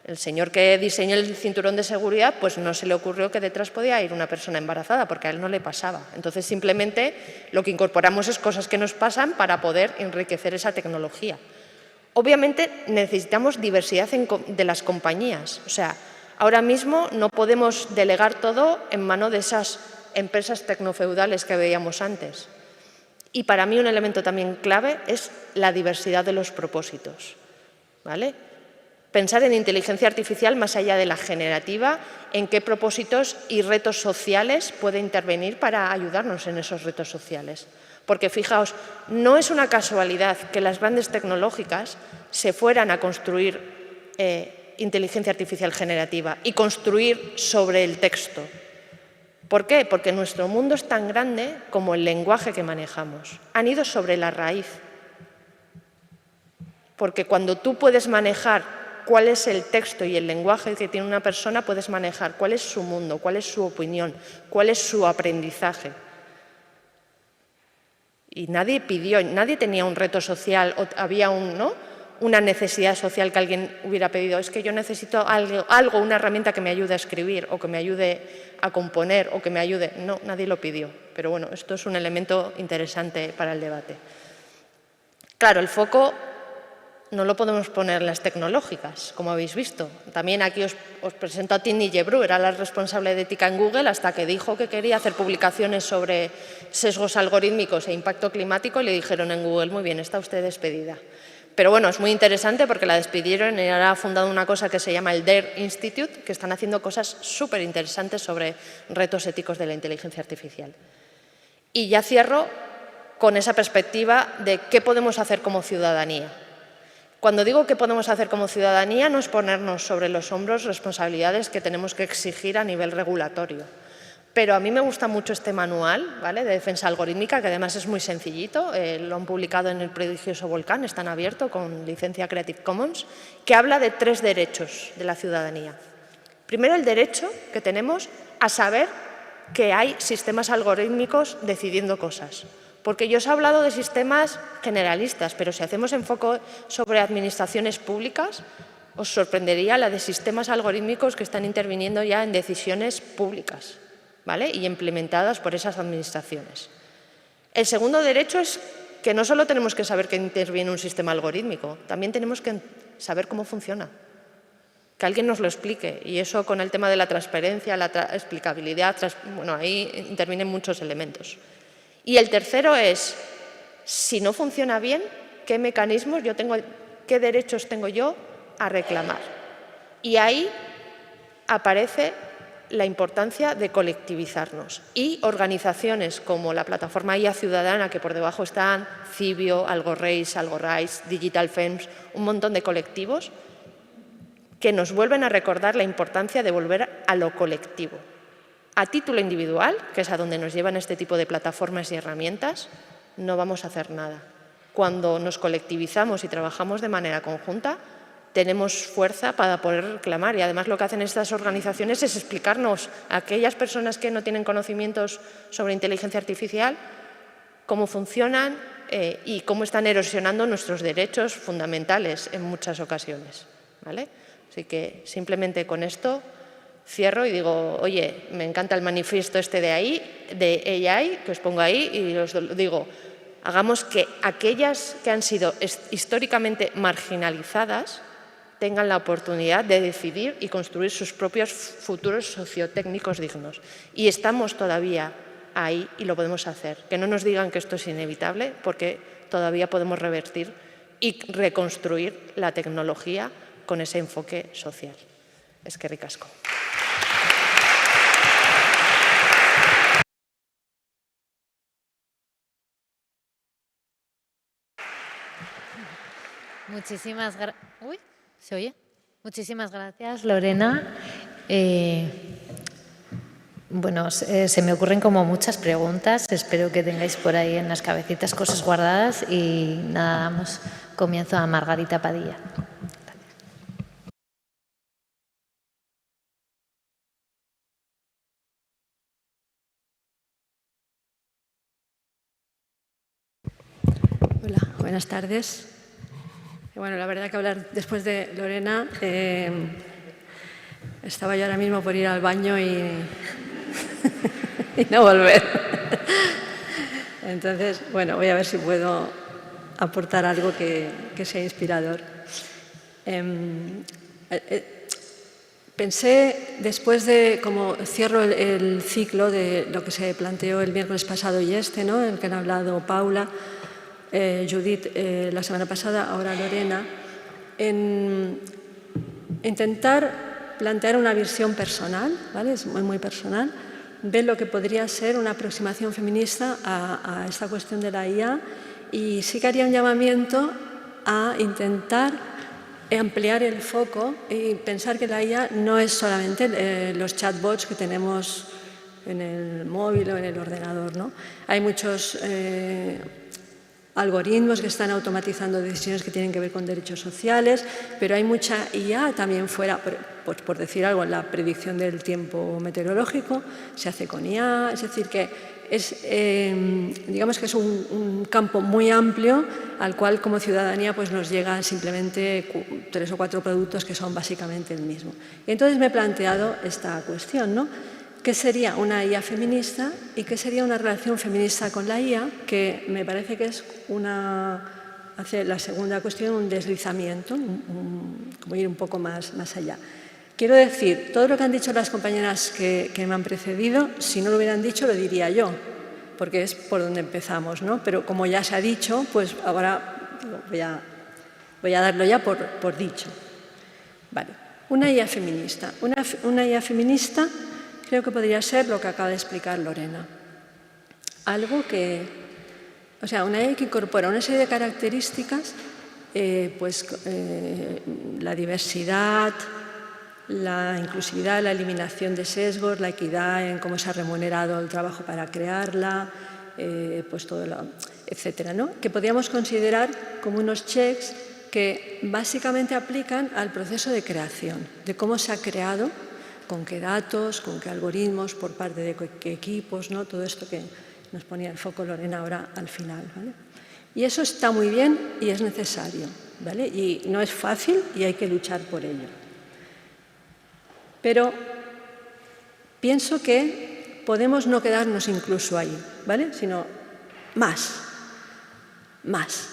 el señor que diseñó el cinturón de seguridad, pues no se le ocurrió que detrás podía ir una persona embarazada, porque a él no le pasaba. Entonces, simplemente lo que incorporamos es cosas que nos pasan para poder enriquecer esa tecnología. Obviamente, necesitamos diversidad de las compañías. O sea, ahora mismo no podemos delegar todo en mano de esas empresas tecnofeudales que veíamos antes. Y para mí un elemento también clave es la diversidad de los propósitos, ¿vale? Pensar en inteligencia artificial más allá de la generativa, en qué propósitos y retos sociales puede intervenir para ayudarnos en esos retos sociales. Porque fijaos, no es una casualidad que las grandes tecnológicas se fueran a construir inteligencia artificial generativa y construir sobre el texto. ¿Por qué? Porque nuestro mundo es tan grande como el lenguaje que manejamos. Han ido sobre la raíz. Porque cuando tú puedes manejar cuál es el texto y el lenguaje que tiene una persona, puedes manejar cuál es su mundo, cuál es su opinión, cuál es su aprendizaje. Y nadie tenía un reto social, o había una necesidad social que alguien hubiera pedido. Es que yo necesito algo, una herramienta que me ayude a escribir o que me ayude a componer o que me ayude. No, nadie lo pidió. Pero bueno, esto es un elemento interesante para el debate. Claro, el foco no lo podemos poner en las tecnológicas, como habéis visto. También aquí os presento a Tinny Gebru, era la responsable de ética en Google, hasta que dijo que quería hacer publicaciones sobre sesgos algorítmicos e impacto climático y le dijeron en Google, muy bien, está usted despedida. Pero bueno, es muy interesante porque la despidieron y ahora ha fundado una cosa que se llama el DARE Institute, que están haciendo cosas súper interesantes sobre retos éticos de la inteligencia artificial. Y ya cierro con esa perspectiva de qué podemos hacer como ciudadanía. Cuando digo qué podemos hacer como ciudadanía, no es ponernos sobre los hombros responsabilidades que tenemos que exigir a nivel regulatorio. Pero a mí me gusta mucho este manual, ¿vale?, de defensa algorítmica, que además es muy sencillito, lo han publicado en el prodigioso Volcán, está en abierto con licencia Creative Commons, que habla de 3 derechos de la ciudadanía. Primero, el derecho que tenemos a saber que hay sistemas algorítmicos decidiendo cosas. Porque yo os he hablado de sistemas generalistas, pero si hacemos enfoque sobre administraciones públicas, os sorprendería la de sistemas algorítmicos que están interviniendo ya en decisiones públicas, ¿vale? Y implementadas por esas administraciones. El segundo derecho es que no solo tenemos que saber que interviene un sistema algorítmico, también tenemos que saber cómo funciona. Que alguien nos lo explique. Y eso con el tema de la transparencia, la explicabilidad, bueno, ahí intervienen muchos elementos. Y el tercero es, si no funciona bien, ¿qué mecanismos yo tengo, qué derechos tengo yo a reclamar? Y ahí aparece la importancia de colectivizarnos. Y organizaciones como la plataforma IA Ciudadana, que por debajo están Cibio, AlgoRace, AlgoRise, Digital Femmes, un montón de colectivos, que nos vuelven a recordar la importancia de volver a lo colectivo. A título individual, que es a donde nos llevan este tipo de plataformas y herramientas, no vamos a hacer nada. Cuando nos colectivizamos y trabajamos de manera conjunta, tenemos fuerza para poder reclamar. Y además lo que hacen estas organizaciones es explicarnos a aquellas personas que no tienen conocimientos sobre inteligencia artificial cómo funcionan y cómo están erosionando nuestros derechos fundamentales en muchas ocasiones, ¿vale? Así que simplemente con esto cierro y digo, oye, me encanta el manifiesto este de AI, que os pongo ahí y os digo, hagamos que aquellas que han sido históricamente marginalizadas tengan la oportunidad de decidir y construir sus propios futuros sociotécnicos dignos. Y estamos todavía ahí y lo podemos hacer. Que no nos digan que esto es inevitable, porque todavía podemos revertir y reconstruir la tecnología con ese enfoque social. Eskerrik asko. Muchísimas gracias. Uy, ¿se oye? Muchísimas gracias, Lorena. Bueno, se me ocurren como muchas preguntas. Espero que tengáis por ahí en las cabecitas cosas guardadas y nada, damos comienzo a Margarita Padilla. Hola, buenas tardes. Bueno, la verdad que hablar después de Lorena, estaba yo ahora mismo por ir al baño y no volver. Entonces, bueno, voy a ver si puedo aportar algo que sea inspirador. Pensé, después de, como cierro el ciclo de lo que se planteó el miércoles pasado y ¿no? El que han hablado Paula, Judith la semana pasada, ahora Lorena, en intentar plantear una visión personal, ¿vale? Es muy, muy personal, ver lo que podría ser una aproximación feminista a esta cuestión de la IA y sí que haría un llamamiento a intentar ampliar el foco y pensar que la IA no es solamente los chatbots que tenemos en el móvil o en el ordenador, ¿no? Hay muchos algoritmos que están automatizando decisiones que tienen que ver con derechos sociales, pero hay mucha IA también fuera, por decir algo, en la predicción del tiempo meteorológico, se hace con IA, es decir, que es, digamos que es un campo muy amplio al cual como ciudadanía pues nos llegan simplemente 3 o 4 productos que son básicamente el mismo. Y entonces me he planteado esta cuestión, ¿no? ¿Qué sería una IA feminista y qué sería una relación feminista con la IA? Que me parece que es hace la segunda cuestión un deslizamiento, como ir un poco más allá. Quiero decir, todo lo que han dicho las compañeras que me han precedido, si no lo hubieran dicho, lo diría yo, porque es por donde empezamos, ¿no? Pero como ya se ha dicho, pues ahora voy a darlo ya por dicho. Vale. Una IA feminista. Una IA feminista creo que podría ser lo que acaba de explicar Lorena. Algo que, o sea, una IA que incorpora una serie de características, la diversidad, la inclusividad, la eliminación de sesgos, la equidad en cómo se ha remunerado el trabajo para crearla, pues todo etcétera, ¿no? Que podríamos considerar como unos checks que básicamente aplican al proceso de creación, de cómo se ha creado, con qué datos, con qué algoritmos, por parte de qué equipos, ¿no? Todo esto que nos ponía el foco Lorena ahora al final, ¿vale? Y eso está muy bien y es necesario, ¿vale? Y no es fácil y hay que luchar por ello. Pero pienso que podemos no quedarnos incluso ahí, ¿vale? Sino más,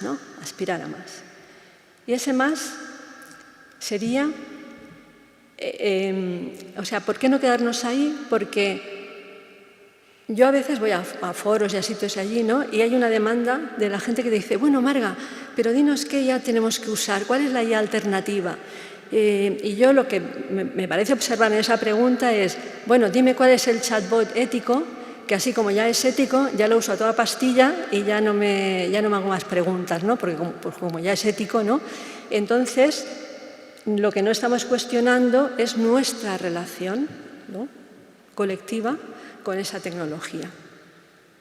¿no? Aspirar a más. Y ese más sería, ¿por qué no quedarnos ahí? Porque yo a veces voy a foros y a sitios allí, ¿no? Y hay una demanda de la gente que dice, bueno, Marga, pero dinos qué IA tenemos que usar, ¿cuál es la IA alternativa? Y yo lo que me parece observar en esa pregunta es, bueno, dime cuál es el chatbot ético, que así como ya es ético, ya lo uso a toda pastilla y ya no me hago más preguntas, ¿no? Porque como ya es ético, ¿no? Entonces, lo que no estamos cuestionando es nuestra relación, ¿no? Colectiva con esa tecnología,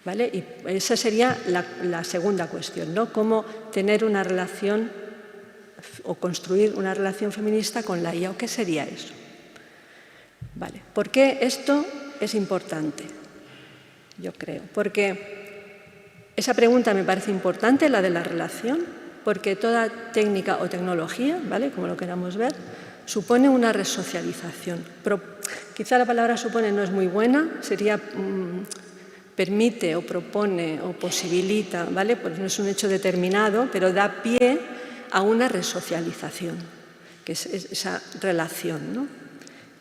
¿vale? Y esa sería la segunda cuestión, ¿no? Cómo tener una relación o construir una relación feminista con la IA, ¿o qué sería eso? Vale. ¿Por qué esto es importante? Yo creo. Porque esa pregunta me parece importante, la de la relación, porque toda técnica o tecnología, ¿vale? Como lo queramos ver, supone una resocialización. Quizá la palabra supone no es muy buena, sería permite o propone o posibilita, ¿vale? Pues no es un hecho determinado, pero da pie a una resocialización, que es esa relación, ¿no?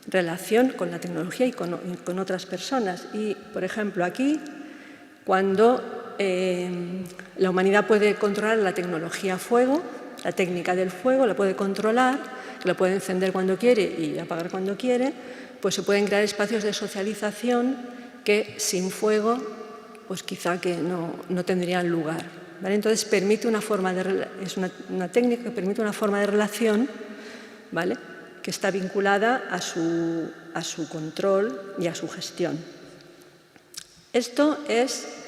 Relación con la tecnología y con otras personas. Y, por ejemplo, aquí, cuando la humanidad puede controlar la tecnología fuego, la técnica del fuego, la puede controlar, lo puede encender cuando quiere y apagar cuando quiere, pues se pueden crear espacios de socialización que sin fuego, pues quizá que no tendrían lugar, ¿vale? Entonces permite es una técnica que permite una forma de relación, ¿vale? Que está vinculada a su control y a su gestión. Esto es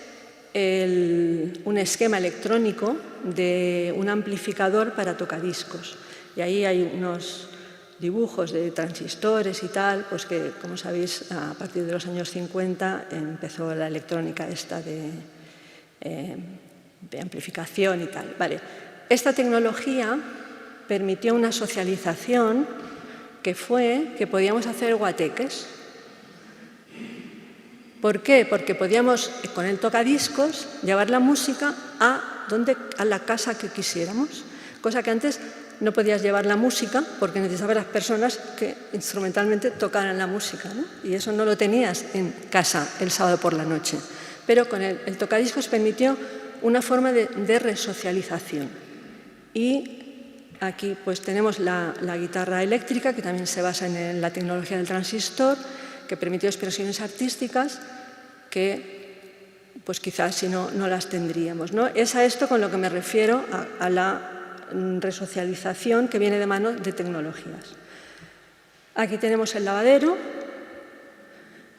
un esquema electrónico de un amplificador para tocadiscos. Y ahí hay unos dibujos de transistores y tal, pues que, como sabéis, a partir de los años 50 empezó la electrónica esta de amplificación y tal. Vale. Esta tecnología permitió una socialización que fue que podíamos hacer guateques. ¿Por qué? Porque podíamos, con el tocadiscos, llevar la música a la casa que quisiéramos, cosa que antes no podías llevar la música porque necesitabas las personas que instrumentalmente tocaran la música, ¿no? Y eso no lo tenías en casa el sábado por la noche. Pero con el tocadiscos permitió una forma de resocialización. Y aquí pues tenemos la guitarra eléctrica, que también se basa en la tecnología del transistor, que permitió expresiones artísticas que pues quizás si no las tendríamos, ¿no? Es a esto con lo que me refiero a la resocialización que viene de mano de tecnologías. Aquí tenemos el lavadero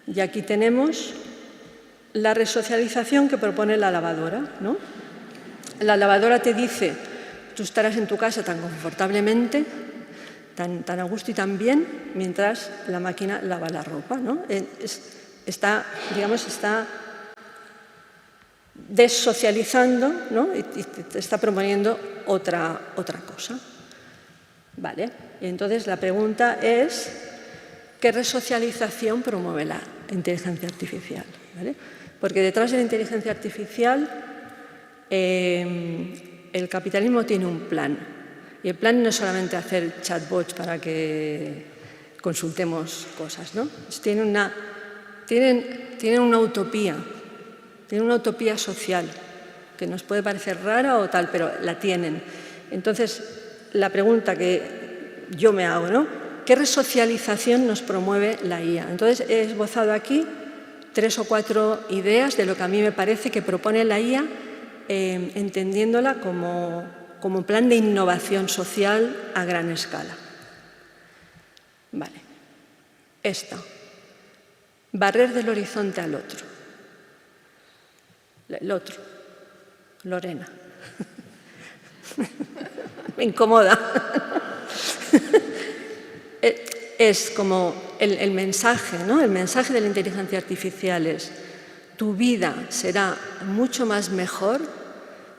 y aquí tenemos la resocialización que propone la lavadora, ¿no? La lavadora te dice, tú estarás en tu casa tan confortablemente, tan a gusto y tan bien, mientras la máquina lava la ropa, ¿no? Está desocializando, ¿no? Y te está proponiendo otra cosa. ¿Vale? Y entonces la pregunta es, ¿qué resocialización promueve la inteligencia artificial? ¿Vale? Porque detrás de la inteligencia artificial el capitalismo tiene un plan. Y el plan no es solamente hacer chatbots para que consultemos cosas, ¿no? Tienen una utopía. Tienen una utopía social, que nos puede parecer rara o tal, pero la tienen. Entonces, la pregunta que yo me hago, ¿no? ¿Qué resocialización nos promueve la IA? Entonces, he esbozado aquí 3 o 4 ideas de lo que a mí me parece que propone la IA, entendiéndola como plan de innovación social a gran escala. Vale. Esta. Barrer del horizonte al otro. El otro, Lorena. Me incomoda. es como el mensaje, ¿no? El mensaje de la inteligencia artificial es: tu vida será mucho más mejor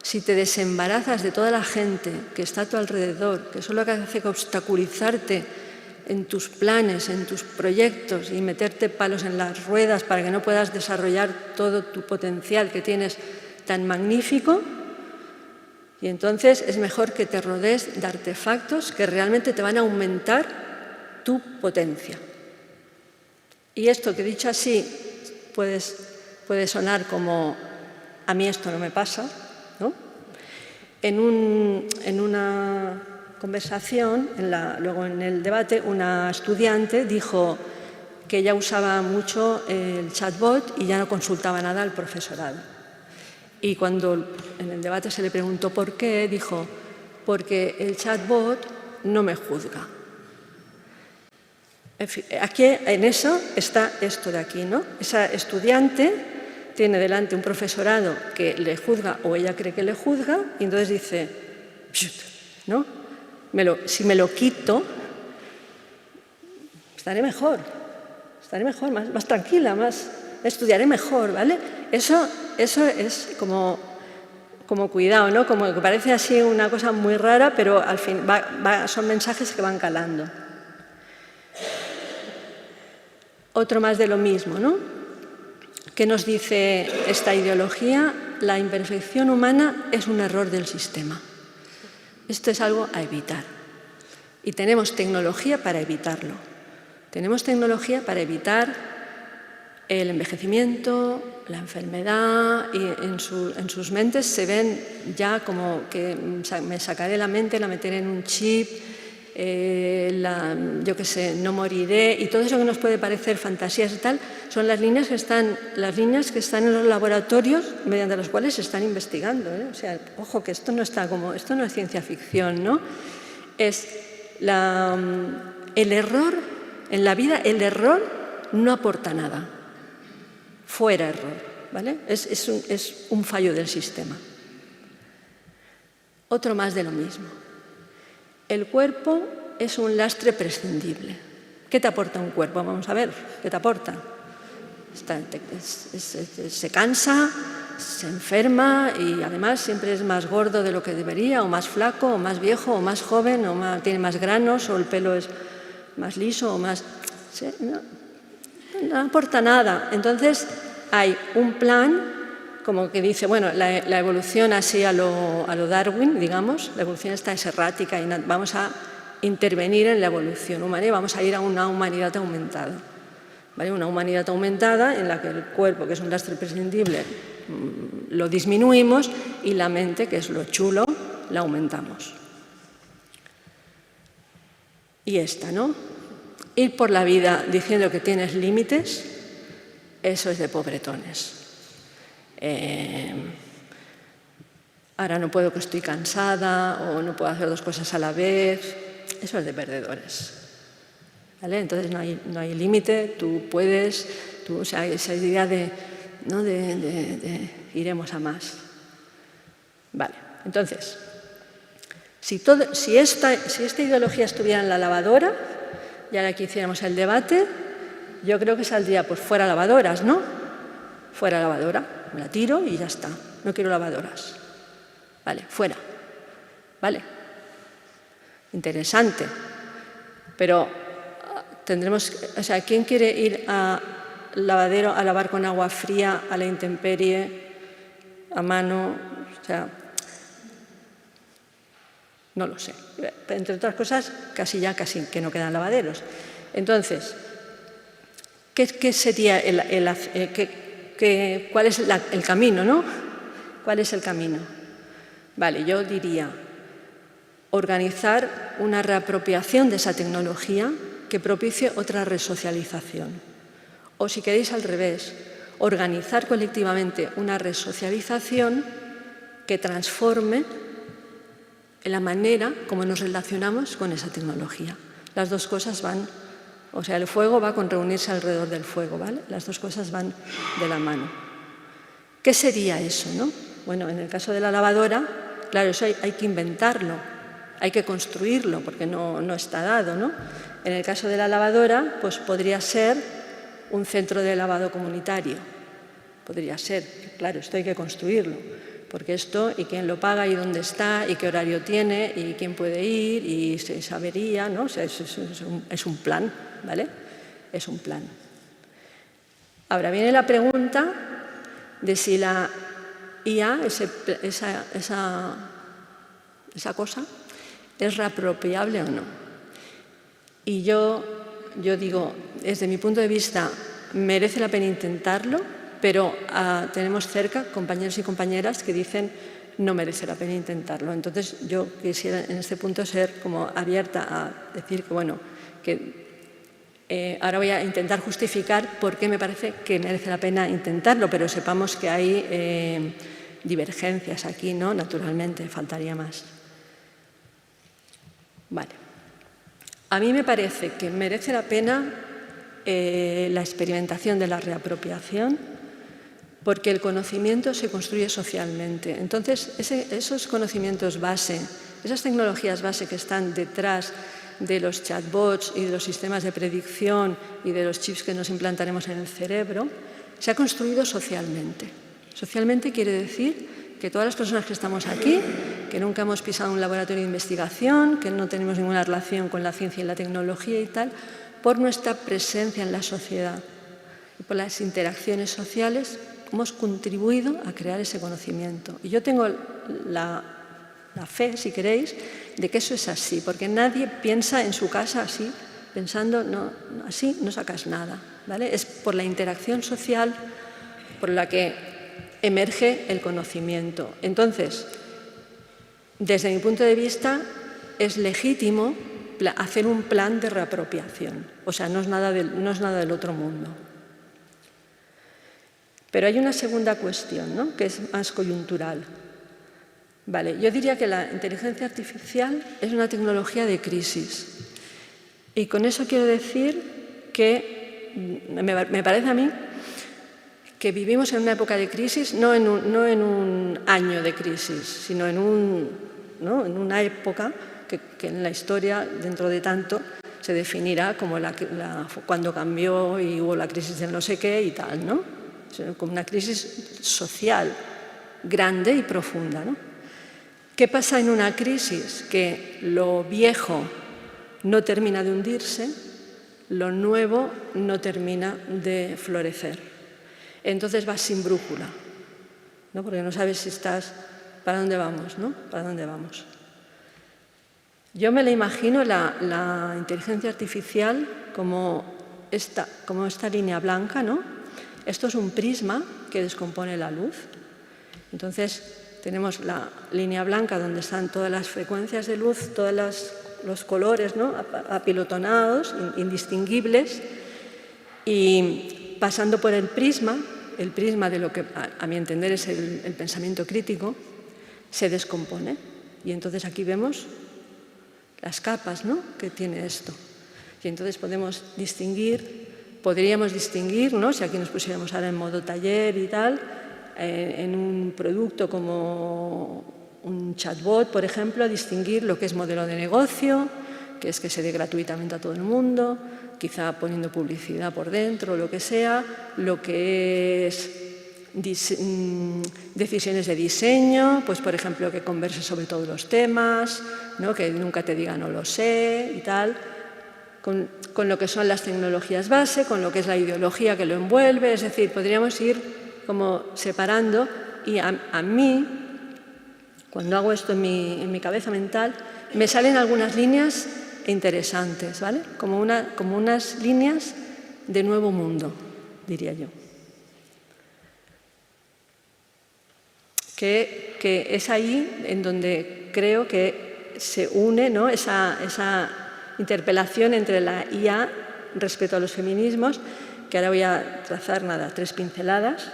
si te desembarazas de toda la gente que está a tu alrededor, que solo hace que obstaculizarte en tus planes, en tus proyectos y meterte palos en las ruedas para que no puedas desarrollar todo tu potencial que tienes tan magnífico. Y entonces es mejor que te rodees de artefactos que realmente te van a aumentar tu potencia. Y esto que dicho así puede sonar como: a mí esto no me pasa, ¿no? En una conversación, luego en el debate, una estudiante dijo que ella usaba mucho el chatbot y ya no consultaba nada al profesorado. Y cuando en el debate se le preguntó por qué, dijo: porque el chatbot no me juzga. En fin, aquí en eso está esto de aquí, ¿no? Esa estudiante tiene delante un profesorado que le juzga o ella cree que le juzga y entonces dice, ¿no? Si me lo quito, estaré mejor, más tranquila, estudiaré mejor, ¿vale? Eso es como cuidado, ¿no? Como que parece así una cosa muy rara, pero al fin son mensajes que van calando. Otro más de lo mismo, ¿no? ¿Qué nos dice esta ideología? La imperfección humana es un error del sistema. Esto es algo a evitar. Y tenemos tecnología para evitarlo. Tenemos tecnología para evitar el envejecimiento, la enfermedad, y en sus mentes se ven ya como que me sacaré la mente, la meteré en un chip, yo qué sé, no moriré, y todo eso que nos puede parecer fantasías y tal, son las líneas que están en los laboratorios mediante los cuales se están investigando, ¿eh? O sea, ojo, que esto no es ciencia ficción, ¿no? Es el error, en la vida el error no aporta nada, fuera error, ¿vale? Es un fallo del sistema. Otro más de lo mismo. El cuerpo es un lastre prescindible. ¿Qué te aporta un cuerpo? Vamos a ver, ¿qué te aporta? Se cansa, se enferma y además siempre es más gordo de lo que debería, o más flaco, o más viejo, o más joven, o tiene más granos, o el pelo es más liso, o más... No aporta nada. Entonces hay un plan como que dice, bueno, la evolución así a lo Darwin, digamos, la evolución esta es errática y vamos a intervenir en la evolución humana y vamos a ir a una humanidad aumentada. ¿Vale? Una humanidad aumentada en la que el cuerpo, que es un lastre prescindible, lo disminuimos y la mente, que es lo chulo, la aumentamos. Y esta, ¿no? Ir por la vida diciendo que tienes límites, eso es de pobretones. Ahora no puedo que estoy cansada o no puedo hacer dos cosas a la vez, eso es de perdedores. ¿Vale? Entonces no hay límite, tú puedes, o sea, esa idea de iremos a más. Vale, entonces, si esta ideología estuviera en la lavadora, y ahora que hiciéramos el debate, yo creo que saldría, pues fuera lavadoras, ¿no? Fuera lavadora, me la tiro y ya está, no quiero lavadoras. Vale, fuera. Vale. Interesante. Pero tendremos, o sea, ¿quién quiere ir a lavadero a lavar con agua fría, a la intemperie, a mano? O sea, no lo sé. Entre otras cosas, casi que no quedan lavaderos. Entonces, ¿qué sería cuál es el camino, ¿no? ¿Cuál es el camino? Vale, yo diría organizar una reapropiación de esa tecnología que propicie otra resocialización. O si queréis al revés, organizar colectivamente una resocialización que transforme la manera como nos relacionamos con esa tecnología. Las dos cosas van, o sea, el fuego va con reunirse alrededor del fuego, ¿vale? Las dos cosas van de la mano. ¿Qué sería eso, no? Bueno, en el caso de la lavadora, claro, eso hay que inventarlo. hay que construirlo porque no está dado, ¿no? En el caso de la lavadora, pues podría ser un centro de lavado comunitario. Podría ser, claro, esto hay que construirlo, porque esto, y quién lo paga, y dónde está, y qué horario tiene, y quién puede ir, y se sabería, ¿no? O sea, es un plan, ¿vale? Es un plan. Ahora viene la pregunta de si la IA, esa cosa, es reapropiable o no. Y yo digo, desde mi punto de vista, merece la pena intentarlo, pero tenemos cerca compañeros y compañeras que dicen no merece la pena intentarlo. Entonces, yo quisiera en este punto ser como abierta a decir que, bueno, que ahora voy a intentar justificar por qué me parece que merece la pena intentarlo, pero sepamos que hay divergencias aquí, ¿no? Naturalmente, faltaría más. Vale. A mí me parece que merece la pena la experimentación de la reapropiación porque el conocimiento se construye socialmente. Entonces, esos conocimientos base, esas tecnologías base que están detrás de los chatbots y de los sistemas de predicción y de los chips que nos implantaremos en el cerebro, se ha construido socialmente. Socialmente quiere decir que todas las personas que estamos aquí, que nunca hemos pisado un laboratorio de investigación, que no tenemos ninguna relación con la ciencia y la tecnología y tal, por nuestra presencia en la sociedad y por las interacciones sociales, hemos contribuido a crear ese conocimiento. Y yo tengo la fe, si queréis, de que eso es así, porque nadie piensa en su casa así, pensando, no, así no sacas nada, ¿vale? Es por la interacción social por la que emerge el conocimiento. Entonces, desde mi punto de vista, es legítimo hacer un plan de reapropiación. O sea, no es nada del otro mundo. Pero hay una segunda cuestión, ¿no?, que es más coyuntural. Vale, yo diría que la inteligencia artificial es una tecnología de crisis. Y con eso quiero decir que me parece a mí que vivimos en una época de crisis, no en un año de crisis, sino en una época que en la historia, dentro de tanto, se definirá como cuando cambió y hubo la crisis de no sé qué y tal, ¿no? Como una crisis social grande y profunda, ¿no? ¿Qué pasa en una crisis? Que lo viejo no termina de hundirse, lo nuevo no termina de florecer. Entonces vas sin brújula, ¿no? Porque no sabes si estás, ¿para dónde vamos, no? ¿Para dónde vamos? Yo me la imagino la inteligencia artificial como esta línea blanca, ¿no? Esto es un prisma que descompone la luz. Entonces, tenemos la línea blanca donde están todas las frecuencias de luz, todos los colores, ¿no?, apilotonados, indistinguibles, y pasando por el prisma de lo que a mi entender es el pensamiento crítico, se descompone. Y entonces aquí vemos las capas, ¿no?, que tiene esto. Y entonces podríamos distinguir, ¿no?, si aquí nos pusiéramos ahora en modo taller y tal, en un producto como un chatbot, por ejemplo, distinguir lo que es modelo de negocio, que es que se dé gratuitamente a todo el mundo, quizá poniendo publicidad por dentro, lo que sea, lo que es decisiones de diseño, pues por ejemplo que converse sobre todos los temas, ¿no?, que nunca te diga no lo sé y tal, con lo que son las tecnologías base, con lo que es la ideología que lo envuelve, es decir, podríamos ir como separando, y a mí, cuando hago esto en mi cabeza mental, me salen algunas líneas interesantes, ¿vale? Como unas líneas de nuevo mundo, diría yo. Que es ahí en donde creo que se une, ¿no?, esa interpelación entre la IA respecto a los feminismos, que ahora voy a trazar, 3 pinceladas,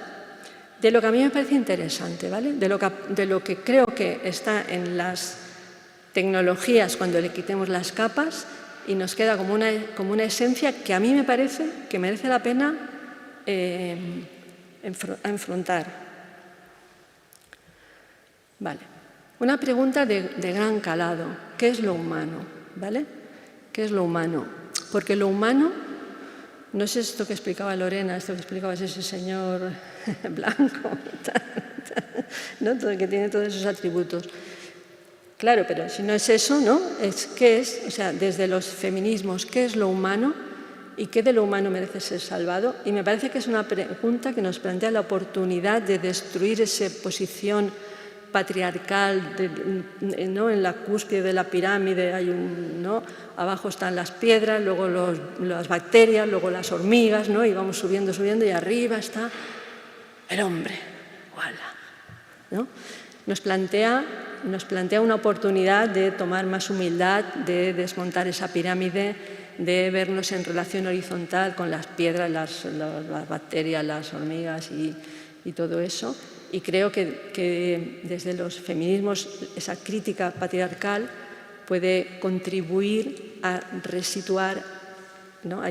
de lo que a mí me parece interesante, ¿vale? De lo que creo que está en las tecnologías cuando le quitemos las capas y nos queda como una esencia que a mí me parece que merece la pena enfrentar. Vale. Una pregunta de gran calado. ¿qué es lo humano? ¿Vale? ¿Qué es lo humano? Porque lo humano no es esto que explicaba Lorena, esto que explicaba ese señor blanco, ¿no? Que tiene todos esos atributos. Claro, pero si no es eso, ¿no? ¿Qué es? O sea, desde los feminismos, ¿qué es lo humano y qué de lo humano merece ser salvado? Y me parece que es una pregunta que nos plantea la oportunidad de destruir esa posición patriarcal, ¿no? En la cúspide de la pirámide hay ¿no? Abajo están las piedras, luego las bacterias, luego las hormigas, ¿no? Y vamos subiendo, subiendo, y arriba está el hombre. ¡Voilà! ¿No? Nos plantea una oportunidad de tomar más humildad, de desmontar esa pirámide, de vernos en relación horizontal con las piedras, las bacterias, las hormigas y todo eso. Y creo que desde los feminismos esa crítica patriarcal puede contribuir a resituar, ¿no? a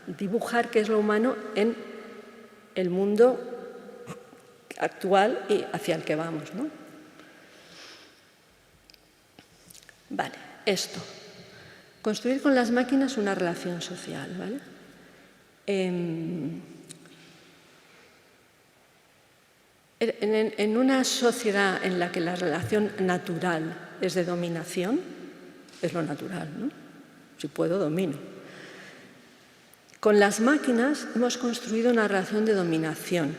dibujar qué es lo humano en el mundo actual y hacia el que vamos, ¿no? Vale, esto. Construir con las máquinas una relación social, ¿vale? En una sociedad en la que la relación natural es de dominación, es lo natural, ¿no? Si puedo, domino. Con las máquinas hemos construido una relación de dominación.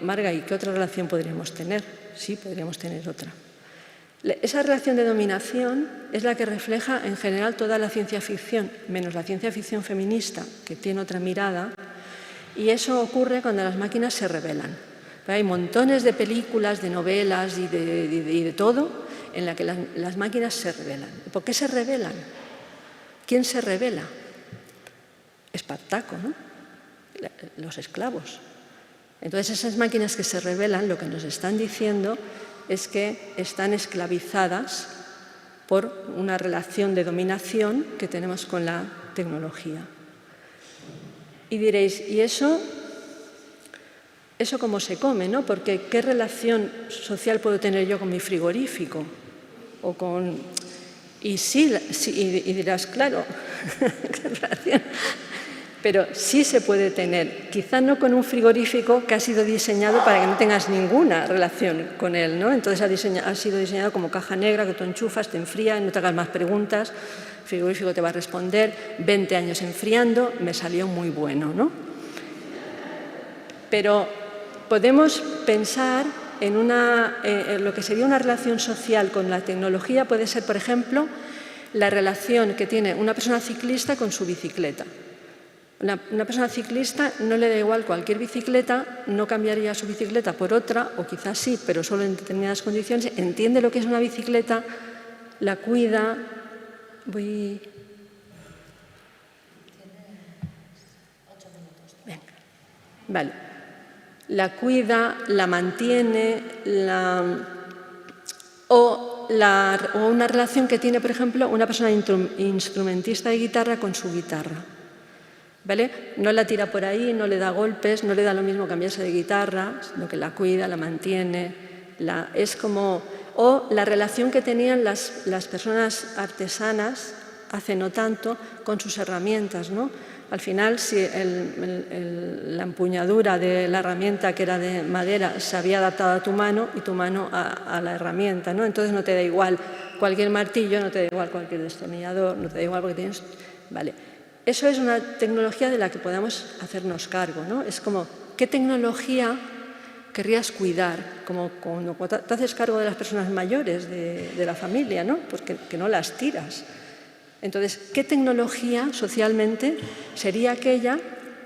Marga, ¿y qué otra relación podríamos tener? Sí, podríamos tener otra. Esa relación de dominación es la que refleja en general toda la ciencia ficción, menos la ciencia ficción feminista, que tiene otra mirada, y eso ocurre cuando las máquinas se rebelan. Hay montones de películas, de novelas y de todo en la que las máquinas se rebelan. ¿Por qué se rebelan? ¿Quién se rebela? Espartaco, ¿no? Los esclavos. Entonces, esas máquinas que se rebelan, lo que nos están diciendo es que están esclavizadas por una relación de dominación que tenemos con la tecnología. Y diréis, ¿y eso cómo se come, ¿no? Porque ¿qué relación social puedo tener yo con mi frigorífico? O con... Y sí, y dirás, claro, ¿qué relación? Pero sí se puede tener, quizá no con un frigorífico que ha sido diseñado para que no tengas ninguna relación con él, ¿no? Entonces ha sido diseñado como caja negra que tú enchufas, te enfría, no te hagas más preguntas, el frigorífico te va a responder, 20 años enfriando, me salió muy bueno, ¿no? Pero podemos pensar en lo que sería una relación social con la tecnología, puede ser, por ejemplo, la relación que tiene una persona ciclista con su bicicleta. Una persona ciclista no le da igual cualquier bicicleta, no cambiaría su bicicleta por otra, o quizás sí, pero solo en determinadas condiciones, entiende lo que es una bicicleta, la cuida. Venga. Vale. La cuida, la mantiene, o una relación que tiene, por ejemplo, una persona instrumentista de guitarra con su guitarra. ¿Vale? No la tira por ahí, no le da golpes, no le da lo mismo cambiarse de guitarra, sino que la cuida, la mantiene. Es como... O la relación que tenían las personas artesanas hace no tanto con sus herramientas, ¿no? Al final, si la empuñadura de la herramienta que era de madera se había adaptado a tu mano y tu mano a la herramienta, ¿no? Entonces no te da igual cualquier martillo, no te da igual cualquier destornillador, no te da igual porque tienes... Vale. Eso es una tecnología de la que podemos hacernos cargo, ¿no? Es como, ¿qué tecnología querrías cuidar? Como cuando te haces cargo de las personas mayores de la familia, ¿no? Pues que no las tiras. Entonces, ¿qué tecnología socialmente sería aquella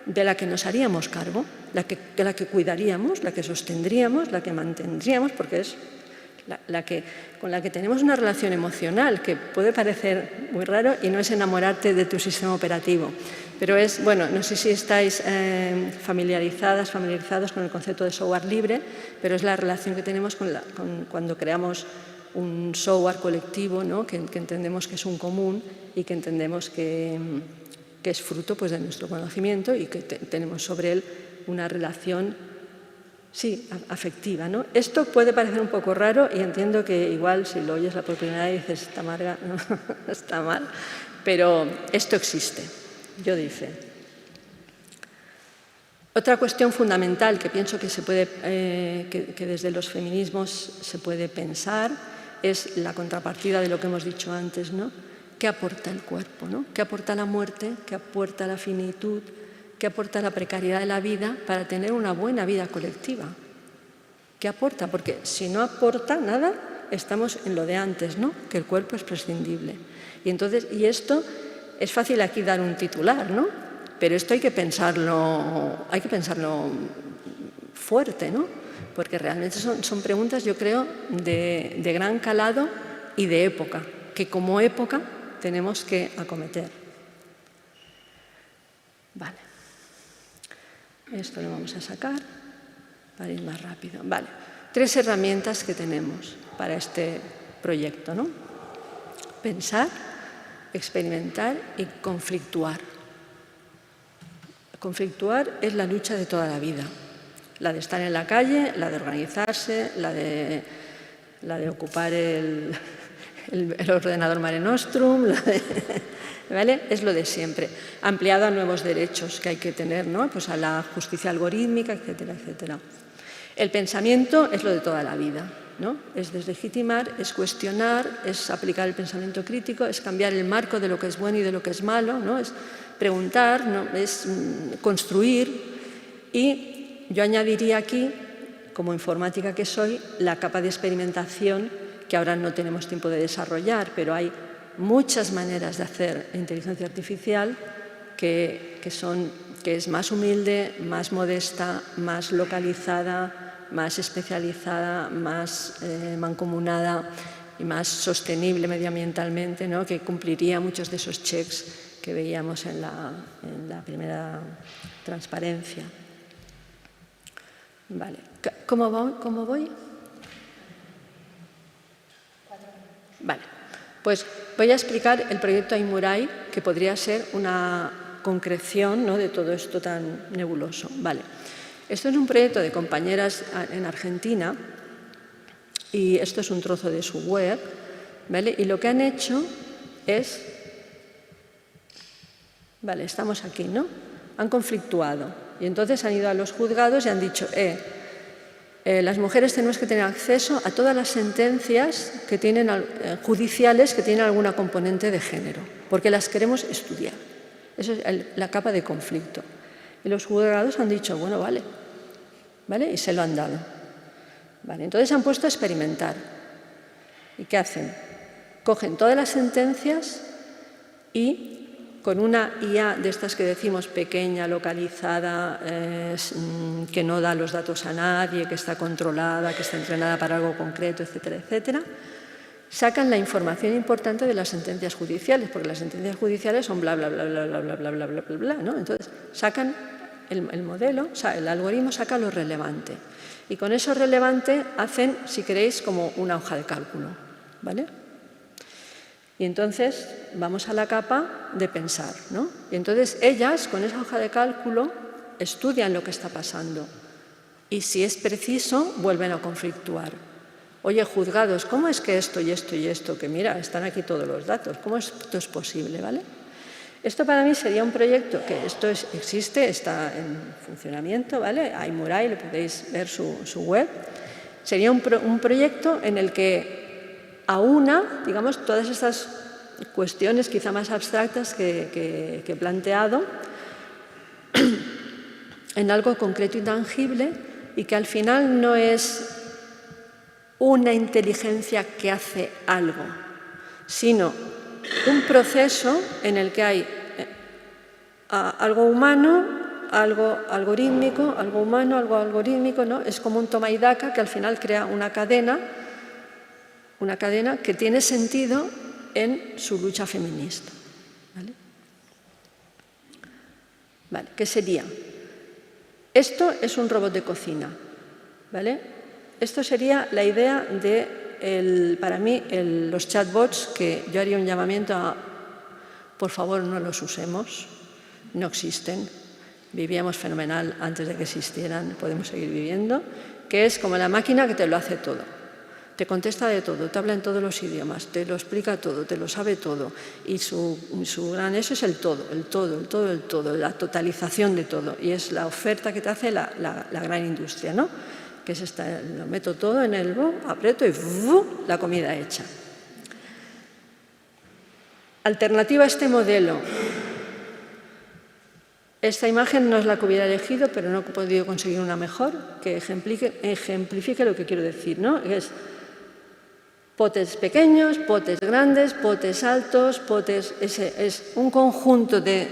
de la que nos haríamos cargo, de la que cuidaríamos, la que sostendríamos, la que mantendríamos, porque es con la que tenemos una relación emocional, que puede parecer muy raro y no es enamorarte de tu sistema operativo, pero es, bueno, no sé si estáis familiarizados con el concepto de software libre, pero es la relación que tenemos cuando creamos un software colectivo, ¿no? que entendemos que es un común y que entendemos que es fruto, pues, de nuestro conocimiento y que tenemos sobre él una relación Sí, afectiva, ¿no? Esto puede parecer un poco raro y entiendo que igual si lo oyes la por primera vez dices, está amarga, no, está mal, pero esto existe, yo dice. Otra cuestión fundamental que pienso que se puede, que desde los feminismos se puede pensar es la contrapartida de lo que hemos dicho antes, ¿no? ¿Qué aporta el cuerpo, ¿no? ¿Qué aporta la muerte? ¿Qué aporta la finitud? ¿Qué aporta la precariedad de la vida para tener una buena vida colectiva? ¿Qué aporta? Porque si no aporta nada, estamos en lo de antes, ¿no? Que el cuerpo es prescindible. Y esto es fácil aquí dar un titular, ¿no? Pero esto hay que pensarlo fuerte, ¿no? Porque realmente son preguntas, yo creo, de gran calado y de época, que como época tenemos que acometer. Vale. Esto lo vamos a sacar para ir más rápido. Vale. 3 herramientas que tenemos para este proyecto, ¿no? Pensar, experimentar y conflictuar. Conflictuar es la lucha de toda la vida. La de estar en la calle, la de organizarse, la de ocupar el ordenador Mare Nostrum, ¿vale? Es lo de siempre, ampliado a nuevos derechos que hay que tener, ¿no? Pues a la justicia algorítmica, etcétera, etcétera. El pensamiento es lo de toda la vida, ¿no? Es deslegitimar, es cuestionar, es aplicar el pensamiento crítico, es cambiar el marco de lo que es bueno y de lo que es malo, ¿no? Es preguntar, ¿no? Es construir. Y yo añadiría aquí, como informática que soy, la capa de experimentación que ahora no tenemos tiempo de desarrollar, pero hay muchas maneras de hacer inteligencia artificial que es más humilde, más modesta, más localizada, más especializada, más mancomunada y más sostenible medioambientalmente, ¿no? Que cumpliría muchos de esos checks que veíamos en la primera transparencia. Vale. ¿Cómo voy? Vale. Pues voy a explicar el proyecto Aimurai, que podría ser una concreción, ¿no? De todo esto tan nebuloso. Vale. Esto es un proyecto de compañeras en Argentina y esto es un trozo de su web, ¿vale? Y lo que han hecho es, vale, estamos aquí, ¿no? Han conflictuado y entonces han ido a los juzgados y han dicho, las mujeres tenemos que tener acceso a todas las sentencias que tienen, judiciales que tienen alguna componente de género, porque las queremos estudiar. Esa es la capa de conflicto. Y los juzgados han dicho, bueno, vale, y se lo han dado. Vale, entonces se han puesto a experimentar. ¿Y qué hacen? Cogen todas las sentencias y con una IA de estas que decimos pequeña, localizada, que no da los datos a nadie, que está controlada, que está entrenada para algo concreto, etcétera, etcétera, sacan la información importante de las sentencias judiciales, porque las sentencias judiciales son bla, bla, bla, bla, bla, bla, bla, bla, bla, bla, bla, ¿no? Entonces, sacan el modelo, o sea, el algoritmo saca lo relevante. Y con eso relevante hacen, si queréis, como una hoja de cálculo, ¿vale? Y entonces vamos a la capa de pensar, ¿no? Y entonces ellas, con esa hoja de cálculo, estudian lo que está pasando. Y si es preciso, vuelven a conflictuar. Oye, juzgados, ¿cómo es que esto y esto y esto? Que mira, están aquí todos los datos. ¿Cómo esto es posible, ¿vale? Esto para mí sería un proyecto que existe, está en funcionamiento, ¿vale? Aimurai, lo podéis ver su web. Sería un proyecto en el que aúna, digamos, todas estas cuestiones quizá más abstractas que he planteado en algo concreto y tangible y que al final no es una inteligencia que hace algo, sino un proceso en el que hay algo humano, algo algorítmico, algo humano, algo algorítmico, ¿no? Es como un toma y daca que al final crea una cadena que tiene sentido en su lucha feminista. ¿Vale? Vale, ¿qué sería? Esto es un robot de cocina, ¿vale? Esto sería la idea de, para mí, los chatbots, que yo haría un llamamiento a, por favor, no los usemos, no existen. vivíamos fenomenal antes de que existieran, podemos seguir viviendo, que es como la máquina que te lo hace todo. Te contesta de todo, te habla en todos los idiomas, te lo explica todo, te lo sabe todo. Y su gran eso es el todo, la totalización de todo. Y es la oferta que te hace la gran industria, ¿no? Que es esta, lo meto todo en el aprieto y la comida hecha. Alternativa a este modelo. Esta imagen no es la que hubiera elegido, pero no he podido conseguir una mejor que ejemplifique lo que quiero decir, ¿no? Es potes pequeños, potes grandes, potes altos, potes... Es un conjunto de,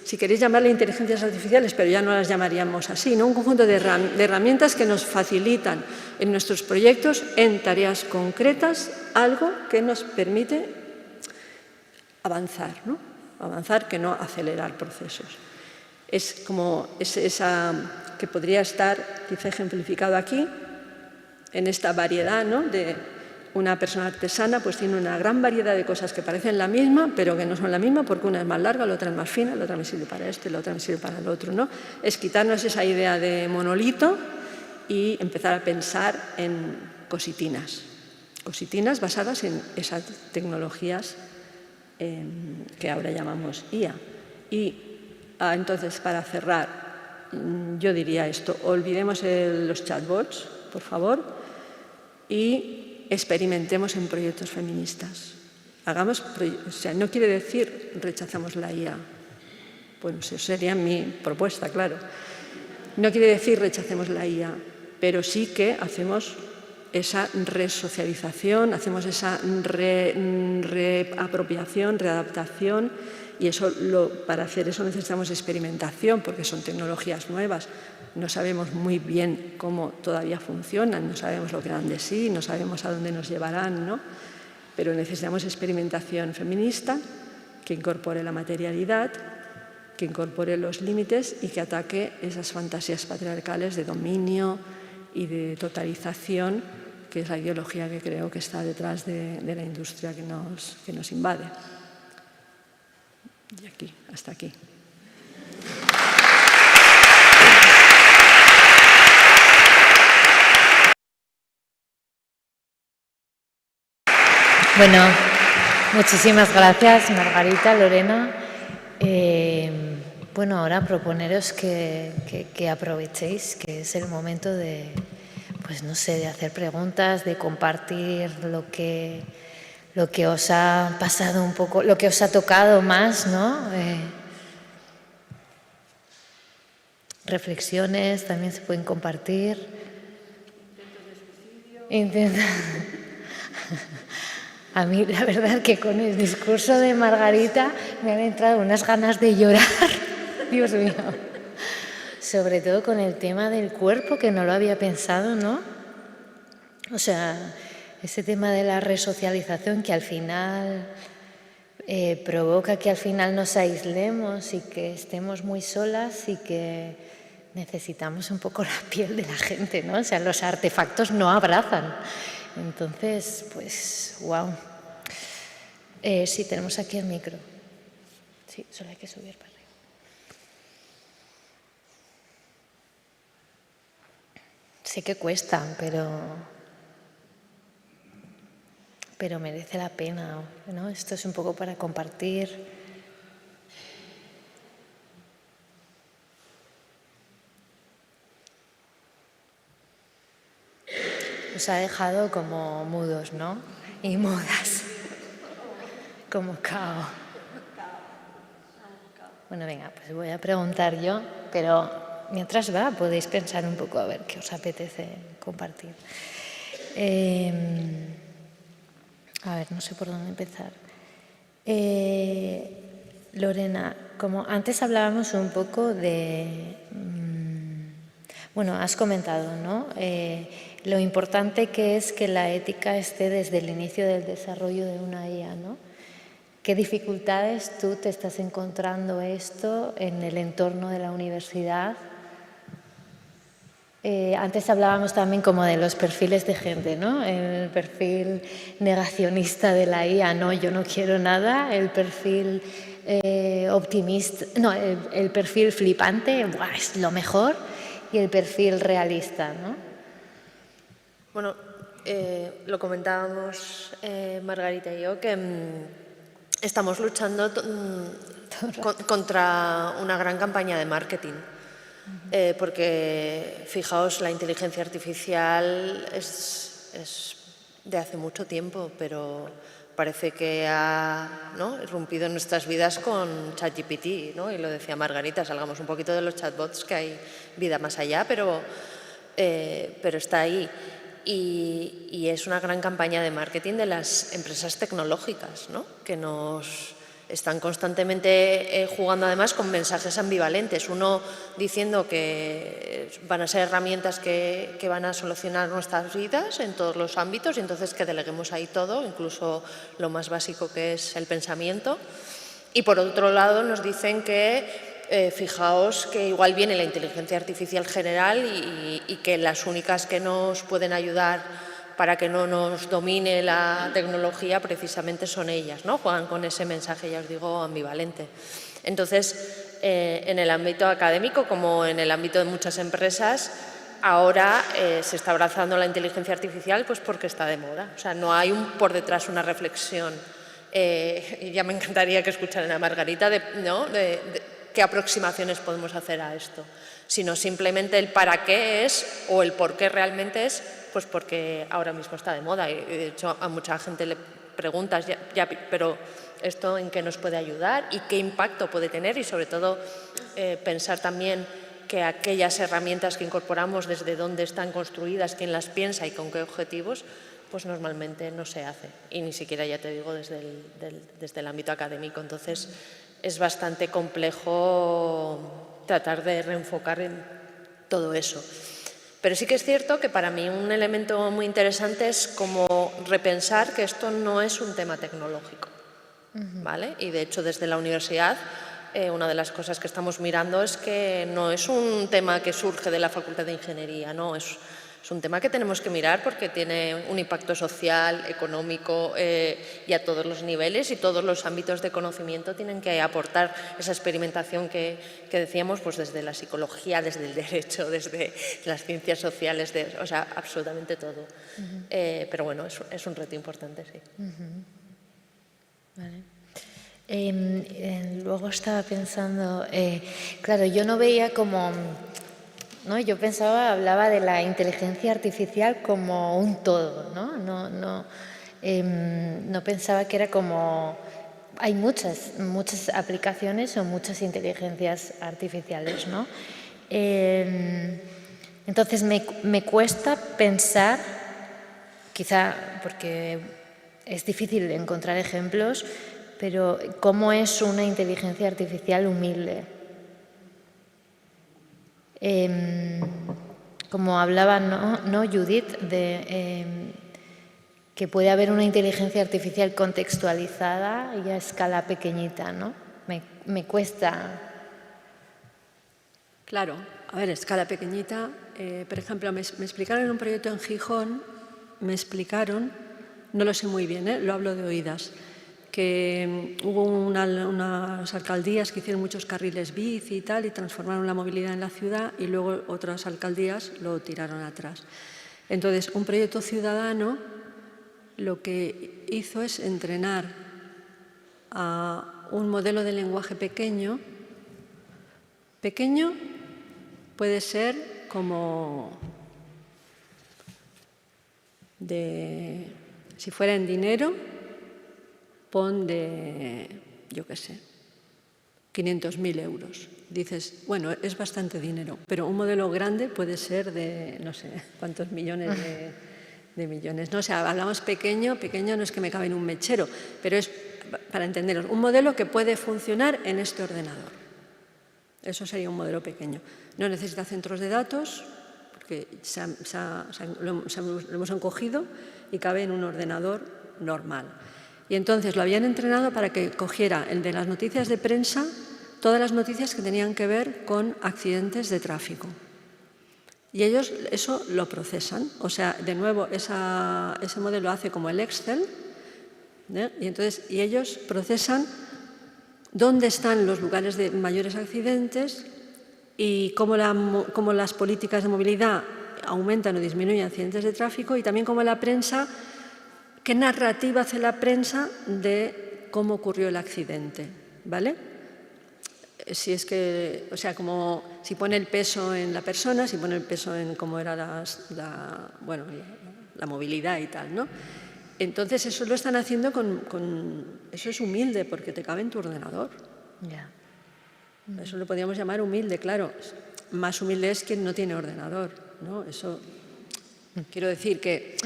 si queréis llamarle inteligencias artificiales, pero ya no las llamaríamos así, ¿no? Un conjunto de herramientas que nos facilitan en nuestros proyectos, en tareas concretas, algo que nos permite avanzar, ¿no? Avanzar que no acelerar procesos. Es como esa que podría estar quizá ejemplificado aquí, en esta variedad, ¿no? De una persona artesana, pues tiene una gran variedad de cosas que parecen la misma, pero que no son la misma porque una es más larga, la otra es más fina, la otra me sirve para esto y la otra me sirve para el otro, ¿no? Es quitarnos esa idea de monolito y empezar a pensar en cositinas basadas en esas tecnologías que ahora llamamos IA. Y entonces, para cerrar, yo diría esto: olvidemos los chatbots, por favor, y experimentemos en proyectos feministas. O sea, no quiere decir rechazamos la IA. Bueno, eso sería mi propuesta, claro. No quiere decir rechacemos la IA, pero sí que hacemos esa resocialización, hacemos esa reapropiación, readaptación, y eso, para hacer eso necesitamos experimentación, porque son tecnologías nuevas. No sabemos muy bien cómo todavía funcionan, no sabemos lo que dan de sí, no sabemos a dónde nos llevarán, ¿no? Pero necesitamos experimentación feminista que incorpore la materialidad, que incorpore los límites y que ataque esas fantasías patriarcales de dominio y de totalización, que es la ideología que creo que está detrás de la industria que nos invade. Y aquí, hasta aquí. Bueno, muchísimas gracias, Margarita, Lorena. Bueno, ahora proponeros que aprovechéis, que es el momento de, pues no sé, de hacer preguntas, de compartir lo que os ha pasado un poco, lo que os ha tocado más, ¿no? Reflexiones también se pueden compartir. Intenta. A mí, la verdad, que con el discurso de Margarita me han entrado unas ganas de llorar. Dios mío. Sobre todo con el tema del cuerpo, que no lo había pensado, ¿no? O sea, ese tema de la resocialización que al final provoca que al final nos aislemos y que estemos muy solas y que necesitamos un poco la piel de la gente, ¿no? O sea, los artefactos no abrazan. Entonces, pues, wow. Sí, tenemos aquí el micro. Sí, solo hay que subir para arriba. Sé que cuesta, pero merece la pena, ¿no? Esto es un poco para compartir. Os ha dejado como mudos, ¿no? Y mudas. Como cao. Bueno, venga, pues voy a preguntar yo, pero mientras va podéis pensar un poco a ver qué os apetece compartir. A ver, no sé por dónde empezar. Lorena, como antes hablábamos un poco de... Bueno, has comentado, ¿no? Lo importante que es que la ética esté desde el inicio del desarrollo de una IA, ¿no? ¿Qué dificultades tú te estás encontrando esto en el entorno de la universidad? Antes hablábamos también como de los perfiles de gente, ¿no? El perfil negacionista de la IA, no, yo no quiero nada. El perfil optimista, no, el perfil flipante, ¡buah!, es lo mejor, y el perfil realista, ¿no? Bueno, lo comentábamos Margarita y yo, que estamos luchando contra una gran campaña de marketing. Porque, fijaos, la inteligencia artificial es de hace mucho tiempo, pero parece que ha, ¿no?, irrumpido en nuestras vidas con ChatGPT, ¿no? Y lo decía Margarita, salgamos un poquito de los chatbots, que hay vida más allá, pero está ahí. Y es una gran campaña de marketing de las empresas tecnológicas, ¿no?, que nos están constantemente jugando además con mensajes ambivalentes. Uno diciendo que van a ser herramientas que van a solucionar nuestras vidas en todos los ámbitos y entonces que deleguemos ahí todo, incluso lo más básico que es el pensamiento. Y por otro lado nos dicen que fijaos que igual viene la inteligencia artificial general y que las únicas que nos pueden ayudar para que no nos domine la tecnología precisamente son ellas, ¿no? Juegan con ese mensaje, ya os digo, ambivalente. Entonces, en el ámbito académico, como en el ámbito de muchas empresas, ahora se está abrazando la inteligencia artificial pues porque está de moda. O sea, no hay por detrás una reflexión. Y ya me encantaría que escucharan a Margarita de qué aproximaciones podemos hacer a esto, sino simplemente el para qué es o el por qué realmente es, pues porque ahora mismo está de moda. Y de hecho a mucha gente le preguntas, pero ¿esto en qué nos puede ayudar y qué impacto puede tener? Y sobre todo pensar también que aquellas herramientas que incorporamos, desde dónde están construidas, quién las piensa y con qué objetivos, pues normalmente no se hace. Y ni siquiera, ya te digo, desde el ámbito académico. Entonces es bastante complejo tratar de reenfocar en todo eso. Pero sí que es cierto que para mí un elemento muy interesante es como repensar que esto no es un tema tecnológico, ¿vale? Y de hecho desde la universidad una de las cosas que estamos mirando es que no es un tema que surge de la Facultad de Ingeniería, no, es un tema que tenemos que mirar porque tiene un impacto social, económico y a todos los niveles, y todos los ámbitos de conocimiento tienen que aportar esa experimentación que decíamos, pues desde la psicología, desde el derecho, desde las ciencias sociales, o sea, absolutamente todo. Pero bueno, es un reto importante, sí. Vale. Luego estaba pensando, claro, yo no veía como... ¿no? Yo hablaba de la inteligencia artificial como un todo, ¿no? No pensaba que era como... Hay muchas aplicaciones o muchas inteligencias artificiales, ¿no? Entonces me cuesta pensar, quizá porque es difícil encontrar ejemplos, pero ¿cómo es una inteligencia artificial humilde? Como hablaba, ¿no, Judith, de que puede haber una inteligencia artificial contextualizada y a escala pequeñita, ¿no? Me cuesta. Claro, a ver, escala pequeñita. Por ejemplo, me explicaron en un proyecto en Gijón, no lo sé muy bien, lo hablo de oídas, que hubo unas alcaldías que hicieron muchos carriles bici y tal, y transformaron la movilidad en la ciudad, y luego otras alcaldías lo tiraron atrás. Entonces, un proyecto ciudadano lo que hizo es entrenar a un modelo de lenguaje pequeño. Pequeño puede ser como si fuera en dinero, pon de, yo qué sé, 500.000 euros. Dices, bueno, es bastante dinero, pero un modelo grande puede ser de, no sé, cuántos millones de millones. No, o sea, hablamos pequeño no es que me cabe en un mechero, pero es, para entenderos, un modelo que puede funcionar en este ordenador. Eso sería un modelo pequeño. No necesita centros de datos, porque lo hemos encogido y cabe en un ordenador normal. Y entonces lo habían entrenado para que cogiera el de las noticias de prensa, todas las noticias que tenían que ver con accidentes de tráfico. Y ellos eso lo procesan. O sea, de nuevo, ese modelo hace como el Excel, ¿eh? Y ellos procesan dónde están los lugares de mayores accidentes y cómo las políticas de movilidad aumentan o disminuyen accidentes de tráfico, y también cómo la prensa, qué narrativa hace la prensa de cómo ocurrió el accidente, ¿vale? Si es que, o sea, como si pone el peso en la persona, si pone el peso en cómo era la movilidad y tal, ¿no? Entonces eso lo están haciendo eso es humilde, porque te cabe en tu ordenador. Ya. Eso lo podríamos llamar humilde, claro. Más humilde es quien no tiene ordenador, ¿no? Eso, quiero decir que,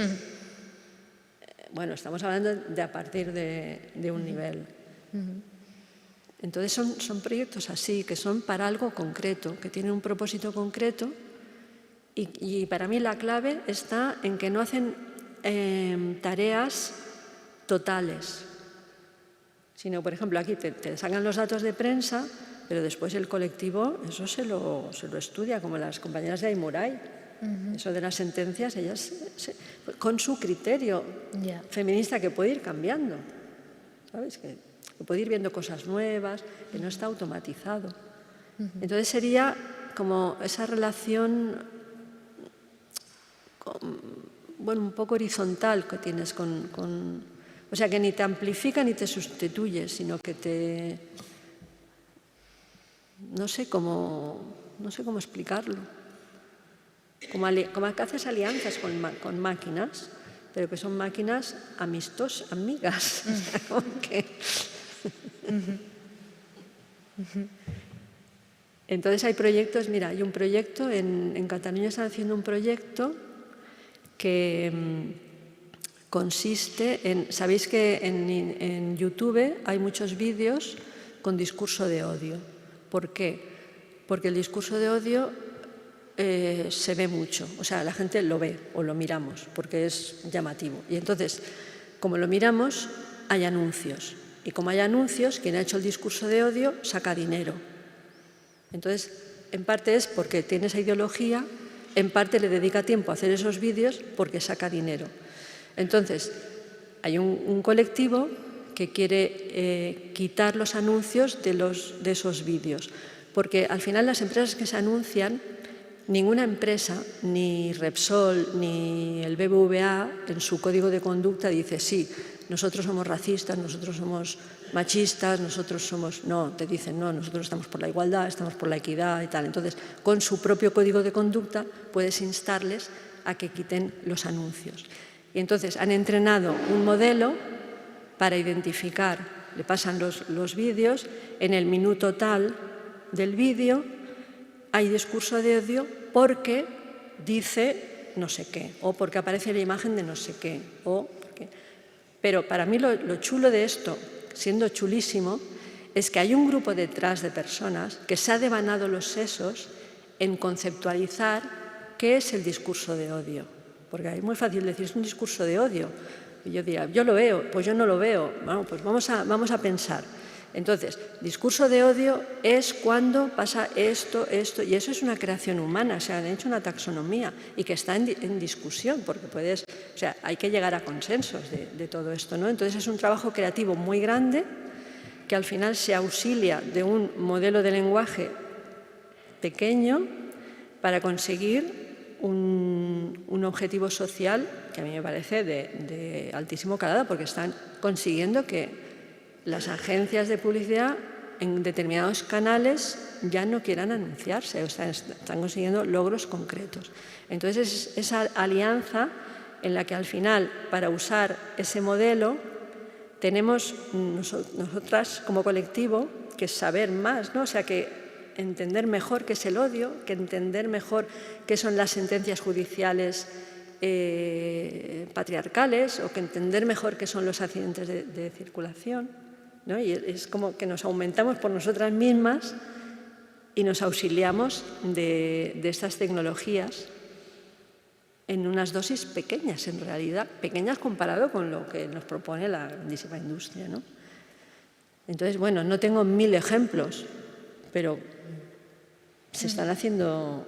bueno, estamos hablando de a partir de un nivel. Entonces son proyectos así, que son para algo concreto, que tienen un propósito concreto, y para mí la clave está en que no hacen tareas totales, sino, por ejemplo, aquí te sacan los datos de prensa, pero después el colectivo eso se lo estudia, como las compañeras de Aimuray. Eso de las sentencias, ellas con su criterio feminista, que puede ir cambiando, ¿sabes? Que puede ir viendo cosas nuevas, que no está automatizado. Entonces sería como esa relación, bueno, un poco horizontal que tienes o sea, que ni te amplifica ni te sustituye, sino que te... No sé cómo explicarlo. Como que haces alianzas con máquinas, pero que son máquinas amistosas, amigas. Como que... Entonces hay proyectos, mira, hay un proyecto, en Cataluña están haciendo un proyecto que consiste en... Sabéis que en YouTube hay muchos vídeos con discurso de odio. ¿Por qué? Porque el discurso de odio se ve mucho, o sea, la gente lo ve o lo miramos porque es llamativo. Y entonces, como lo miramos, hay anuncios. Y como hay anuncios, quien ha hecho el discurso de odio saca dinero. Entonces, en parte es porque tiene esa ideología, en parte le dedica tiempo a hacer esos vídeos porque saca dinero. Entonces, hay un colectivo que quiere quitar los anuncios de esos vídeos, porque al final las empresas que se anuncian, ninguna empresa, ni Repsol, ni el BBVA, en su código de conducta dice, sí, nosotros somos racistas, nosotros somos machistas, nosotros somos... No, te dicen, no, nosotros estamos por la igualdad, estamos por la equidad y tal. Entonces, con su propio código de conducta puedes instarles a que quiten los anuncios. Y entonces han entrenado un modelo para identificar, le pasan los vídeos, en el minuto tal del vídeo hay discurso de odio porque dice no sé qué, o porque aparece la imagen de no sé qué, o porque... Pero para mí lo chulo de esto, siendo chulísimo, es que hay un grupo detrás de personas que se ha devanado los sesos en conceptualizar qué es el discurso de odio. Porque es muy fácil decir, es un discurso de odio. Y yo diría, yo lo veo, pues yo no lo veo. Bueno, pues vamos a pensar. Entonces, discurso de odio es cuando pasa esto, y eso es una creación humana, se han hecho una taxonomía y que está en discusión, porque o sea, hay que llegar a consensos de todo esto, ¿no? Entonces es un trabajo creativo muy grande que al final se auxilia de un modelo de lenguaje pequeño para conseguir un objetivo social que a mí me parece de altísimo calado, porque están consiguiendo que las agencias de publicidad en determinados canales ya no quieran anunciarse, o sea, están consiguiendo logros concretos. Entonces, es esa alianza en la que al final, para usar ese modelo, tenemos nosotras como colectivo que saber más, ¿no? O sea, que entender mejor qué es el odio, que entender mejor qué son las sentencias judiciales patriarcales, o que entender mejor qué son los accidentes de circulación, ¿no? Y es como que nos aumentamos por nosotras mismas y nos auxiliamos de estas tecnologías en unas dosis pequeñas, en realidad, pequeñas comparado con lo que nos propone la grandísima industria, ¿no? Entonces, bueno, no tengo 1000 ejemplos, pero se están haciendo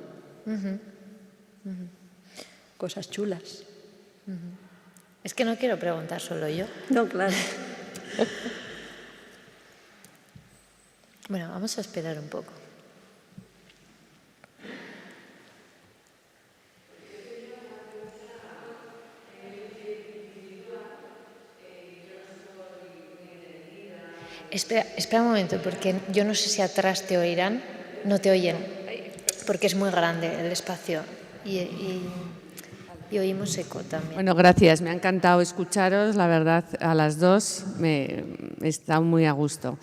cosas chulas. Es que no quiero preguntar solo yo. No, claro. Bueno, vamos a esperar un poco. Espera un momento, porque yo no sé si atrás te oirán, no te oyen, porque es muy grande el espacio y oímos eco también. Bueno, gracias. Me ha encantado escucharos, la verdad, a las dos me he estado muy a gusto.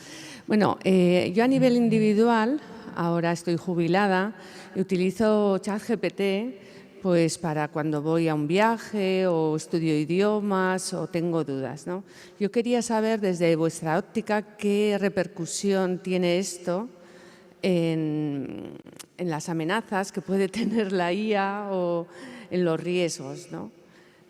Bueno, yo a nivel individual, ahora estoy jubilada, y utilizo ChatGPT pues para cuando voy a un viaje o estudio idiomas o tengo dudas, ¿no? Yo quería saber desde vuestra óptica qué repercusión tiene esto en las amenazas que puede tener la IA o en los riesgos, ¿no?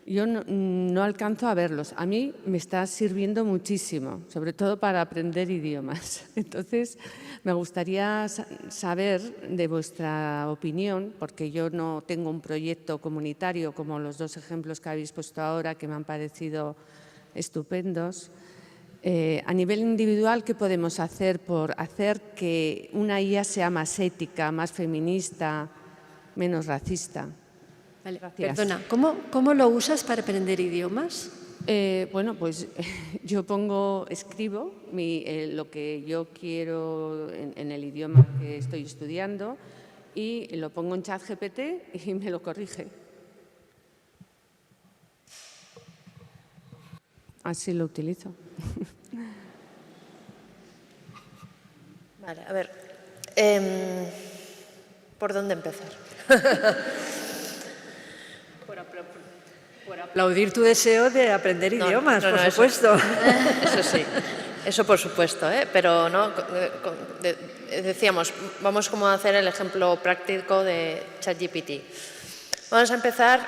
Yo no alcanzo a verlos. A mí me está sirviendo muchísimo, sobre todo para aprender idiomas. Entonces, me gustaría saber de vuestra opinión, porque yo no tengo un proyecto comunitario como los dos ejemplos que habéis puesto ahora, que me han parecido estupendos. A nivel individual, ¿qué podemos hacer por hacer que una IA sea más ética, más feminista, menos racista? Vale, Gracias. perdona, ¿cómo lo usas para aprender idiomas? Bueno, pues yo escribo lo que yo quiero en el idioma que estoy estudiando y lo pongo en ChatGPT y me lo corrige. Así lo utilizo. Vale, a ver, ¿por dónde empezar? Por aplaudir tu deseo de aprender idiomas, por supuesto. Eso sí, eso por supuesto, pero no, decíamos, vamos como a hacer el ejemplo práctico de ChatGPT. Vamos a empezar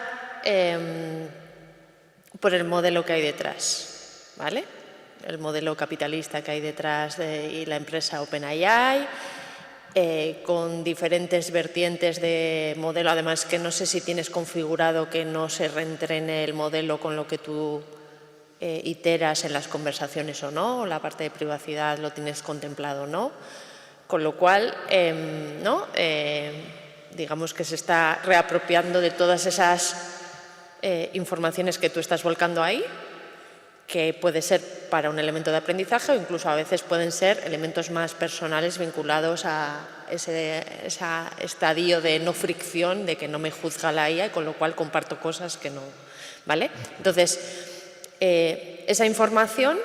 por el modelo que hay detrás, ¿vale? El modelo capitalista que hay detrás y la empresa OpenAI, con diferentes vertientes de modelo, además que no sé si tienes configurado que no se reentrene el modelo con lo que tú iteras en las conversaciones o no, o la parte de privacidad lo tienes contemplado o no, con lo cual, digamos que se está reapropiando de todas esas informaciones que tú estás volcando ahí, que puede ser para un elemento de aprendizaje o incluso a veces pueden ser elementos más personales vinculados a ese estadio de no fricción, de que no me juzga la IA y con lo cual comparto cosas que no, ¿vale? Entonces, esa información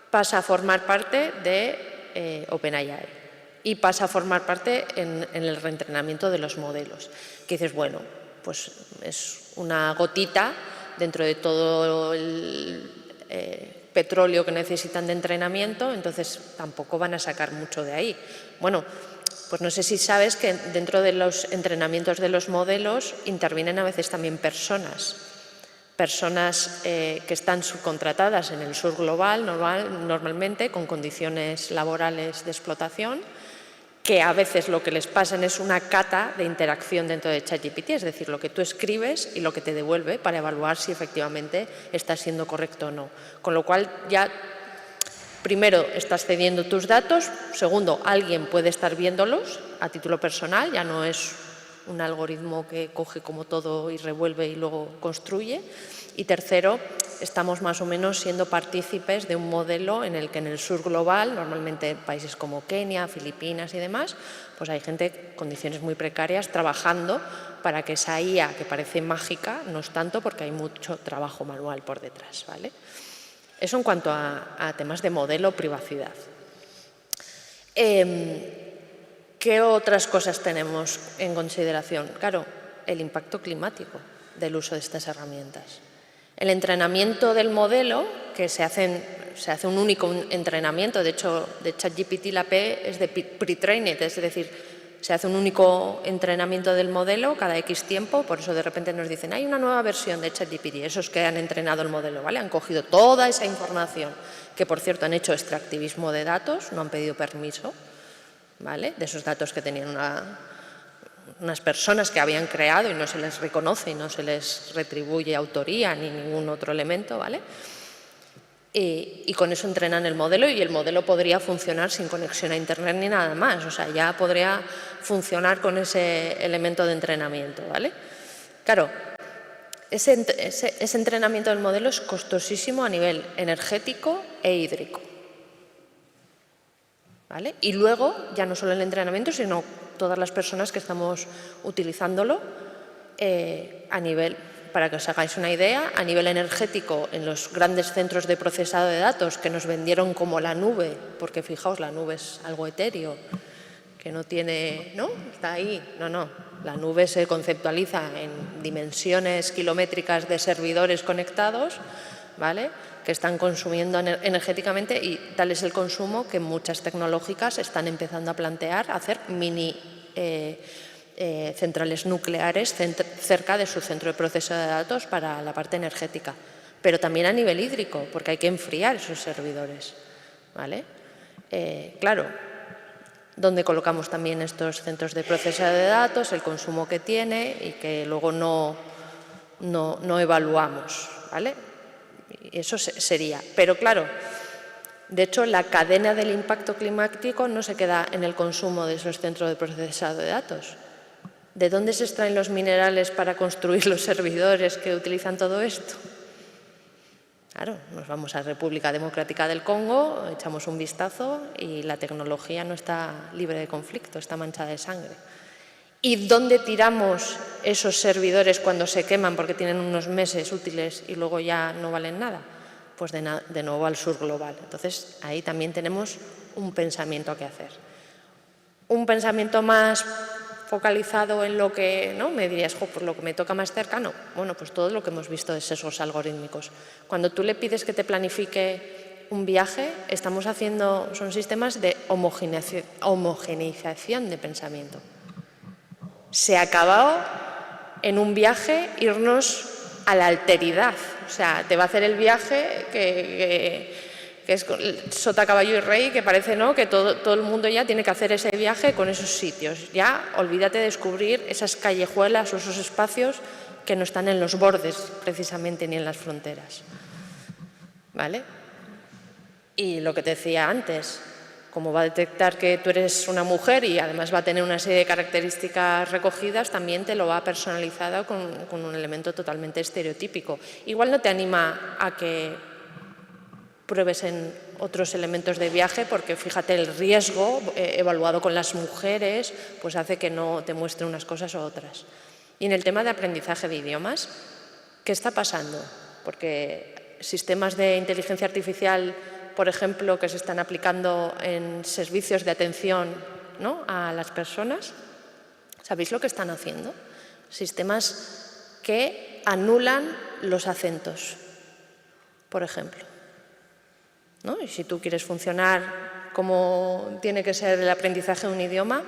pasa a formar parte de OpenAI y pasa a formar parte en el reentrenamiento de los modelos. Que dices, bueno, pues es una gotita dentro de todo el petróleo que necesitan de entrenamiento, entonces tampoco van a sacar mucho de ahí. Bueno, pues no sé si sabes que dentro de los entrenamientos de los modelos intervienen a veces también personas que están subcontratadas en el sur global normalmente con condiciones laborales de explotación, que a veces lo que les pasan es una cata de interacción dentro de ChatGPT, es decir, lo que tú escribes y lo que te devuelve para evaluar si efectivamente está siendo correcto o no. Con lo cual ya, primero, estás cediendo tus datos, segundo, alguien puede estar viéndolos a título personal, ya no es un algoritmo que coge como todo y revuelve y luego construye, y tercero, estamos más o menos siendo partícipes de un modelo en el que en el sur global, normalmente países como Kenia, Filipinas y demás, pues hay gente en condiciones muy precarias trabajando para que esa IA, que parece mágica, no es tanto porque hay mucho trabajo manual por detrás, ¿vale? Eso en cuanto a temas de modelo, privacidad. ¿Qué otras cosas tenemos en consideración? Claro, el impacto climático del uso de estas herramientas. El entrenamiento del modelo, que se hace un único entrenamiento, de hecho, de ChatGPT la P es de pre-trained, es decir, se hace un único entrenamiento del modelo cada X tiempo, por eso de repente nos dicen, hay una nueva versión de ChatGPT, esos que han entrenado el modelo, ¿vale? Han cogido toda esa información, que por cierto han hecho extractivismo de datos, no han pedido permiso, ¿vale? De esos datos que tenían unas personas que habían creado y no se les reconoce y no se les retribuye autoría ni ningún otro elemento, ¿vale? y con eso entrenan el modelo y el modelo podría funcionar sin conexión a Internet ni nada más. O sea, ya podría funcionar con ese elemento de entrenamiento, ¿vale? Claro, ese entrenamiento del modelo es costosísimo a nivel energético e hídrico, ¿vale? Y luego, ya no solo el entrenamiento, sino todas las personas que estamos utilizándolo a nivel, para que os hagáis una idea, a nivel energético, en los grandes centros de procesado de datos que nos vendieron como la nube, porque fijaos, la nube es algo etéreo, que no tiene, ¿no? Está ahí. No. La nube se conceptualiza en dimensiones kilométricas de servidores conectados, ¿vale?, que están consumiendo energéticamente, y tal es el consumo que muchas tecnológicas están empezando a plantear hacer mini centrales nucleares cerca de su centro de proceso de datos para la parte energética, pero también a nivel hídrico, porque hay que enfriar esos servidores, ¿vale? Claro, ¿dónde colocamos también estos centros de proceso de datos, el consumo que tiene y que luego no evaluamos, ¿vale? Eso sería. Pero claro, de hecho, la cadena del impacto climático no se queda en el consumo de esos centros de procesado de datos. ¿De dónde se extraen los minerales para construir los servidores que utilizan todo esto? Claro, nos vamos a República Democrática del Congo, echamos un vistazo y la tecnología no está libre de conflicto, está manchada de sangre. ¿Y dónde tiramos esos servidores cuando se queman porque tienen unos meses útiles y luego ya no valen nada? Pues de nuevo al sur global. Entonces, ahí también tenemos un pensamiento que hacer. Un pensamiento más focalizado en lo que, ¿no?, me dirías, por lo que me toca más cercano. Bueno, pues todo lo que hemos visto de sesgos algorítmicos. Cuando tú le pides que te planifique un viaje, son sistemas de homogeneización de pensamiento. Se ha acabado en un viaje irnos a la alteridad. O sea, te va a hacer el viaje que es sota, caballo y rey, que parece, ¿no?, que todo el mundo ya tiene que hacer ese viaje con esos sitios. Ya olvídate de descubrir esas callejuelas o esos espacios que no están en los bordes, precisamente, ni en las fronteras, ¿vale? Y lo que te decía antes, como va a detectar que tú eres una mujer y además va a tener una serie de características recogidas, también te lo va personalizado con un elemento totalmente estereotípico. Igual no te anima a que pruebes en otros elementos de viaje, porque fíjate, el riesgo evaluado con las mujeres pues hace que no te muestre unas cosas u otras. Y en el tema de aprendizaje de idiomas, ¿qué está pasando? Porque sistemas de inteligencia artificial, por ejemplo, que se están aplicando en servicios de atención, ¿no?, a las personas, ¿sabéis lo que están haciendo? Sistemas que anulan los acentos, por ejemplo, ¿no? Y si tú quieres funcionar como tiene que ser el aprendizaje de un idioma,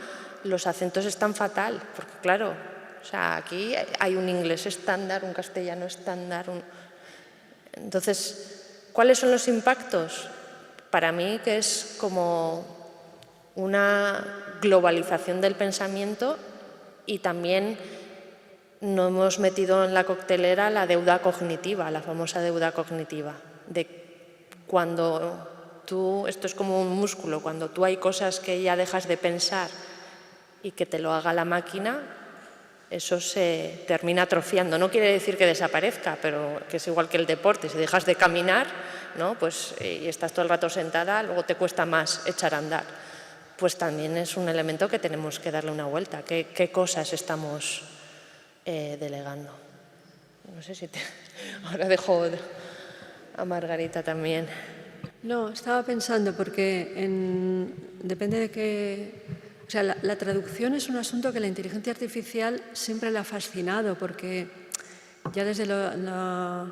los acentos están fatal, porque claro, o sea, aquí hay un inglés estándar, un castellano estándar. Entonces, ¿cuáles son los impactos? Para mí, que es como una globalización del pensamiento, y también no hemos metido en la coctelera la deuda cognitiva, la famosa deuda cognitiva, de cuando esto es como un músculo, cuando tú hay cosas que ya dejas de pensar y que te lo haga la máquina, eso se termina atrofiando. No quiere decir que desaparezca, pero que es igual que el deporte. Si dejas de caminar, ¿no?, pues, y estás todo el rato sentada, luego te cuesta más echar a andar. Pues también es un elemento que tenemos que darle una vuelta. ¿Qué cosas estamos delegando? No sé si ahora dejo a Margarita también. No, estaba pensando porque depende de qué... O sea, la traducción es un asunto que la inteligencia artificial siempre le ha fascinado, porque ya desde la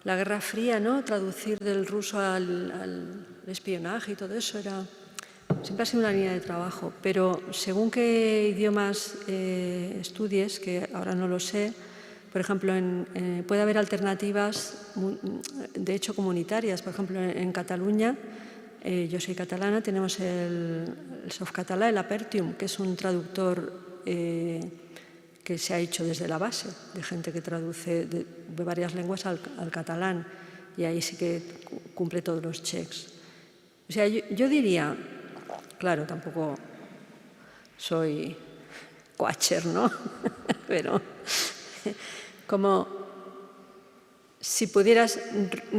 Guerra Fría, ¿no?, traducir del ruso al espionaje y todo eso siempre ha sido una línea de trabajo. Pero según qué idiomas estudies, que ahora no lo sé, por ejemplo, puede haber alternativas, de hecho, comunitarias. Por ejemplo, en Cataluña, yo soy catalana, tenemos el Softcatalà, el Apertium, que es un traductor que se ha hecho desde la base, de gente que traduce de varias lenguas al catalán. y ahí sí que cumple todos los checks. O sea, yo diría, claro, tampoco soy coacher, ¿no? Pero como si pudieras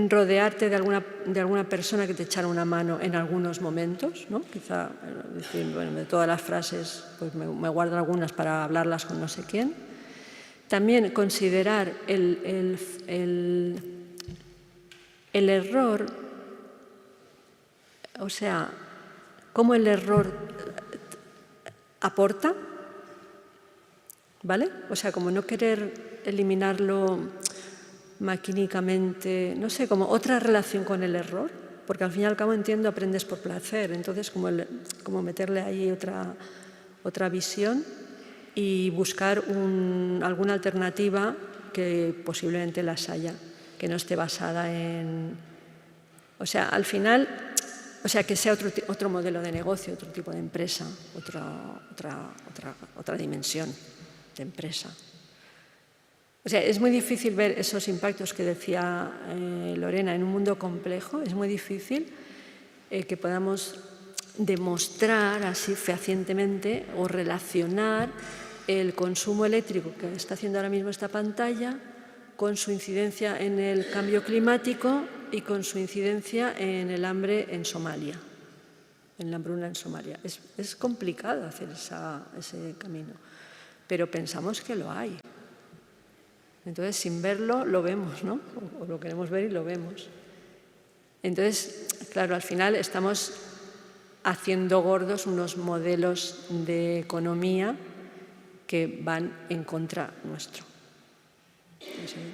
rodearte de alguna persona que te echara una mano en algunos momentos, ¿no? Quizá decir, bueno, de todas las frases, pues me guardo algunas para hablarlas con no sé quién. También considerar el error, o sea, cómo el error aporta, ¿vale? O sea, como no querer eliminarlo maquínicamente, no sé, como otra relación con el error, porque al fin y al cabo entiendo aprendes por placer, entonces como meterle ahí otra visión y buscar alguna alternativa que posiblemente las haya, que no esté basada en... O sea, al final, o sea, que sea otro modelo de negocio, otro tipo de empresa, otra dimensión de empresa. O sea, es muy difícil ver esos impactos que decía Lorena en un mundo complejo. Es muy difícil que podamos demostrar así fehacientemente o relacionar el consumo eléctrico que está haciendo ahora mismo esta pantalla con su incidencia en el cambio climático y con su incidencia en el hambre en Somalia, en la hambruna en Somalia. Es complicado hacer ese camino, pero pensamos que lo hay. Entonces, sin verlo, lo vemos, ¿no? O lo queremos ver y lo vemos. Entonces, claro, al final estamos haciendo gordos unos modelos de economía que van en contra nuestro.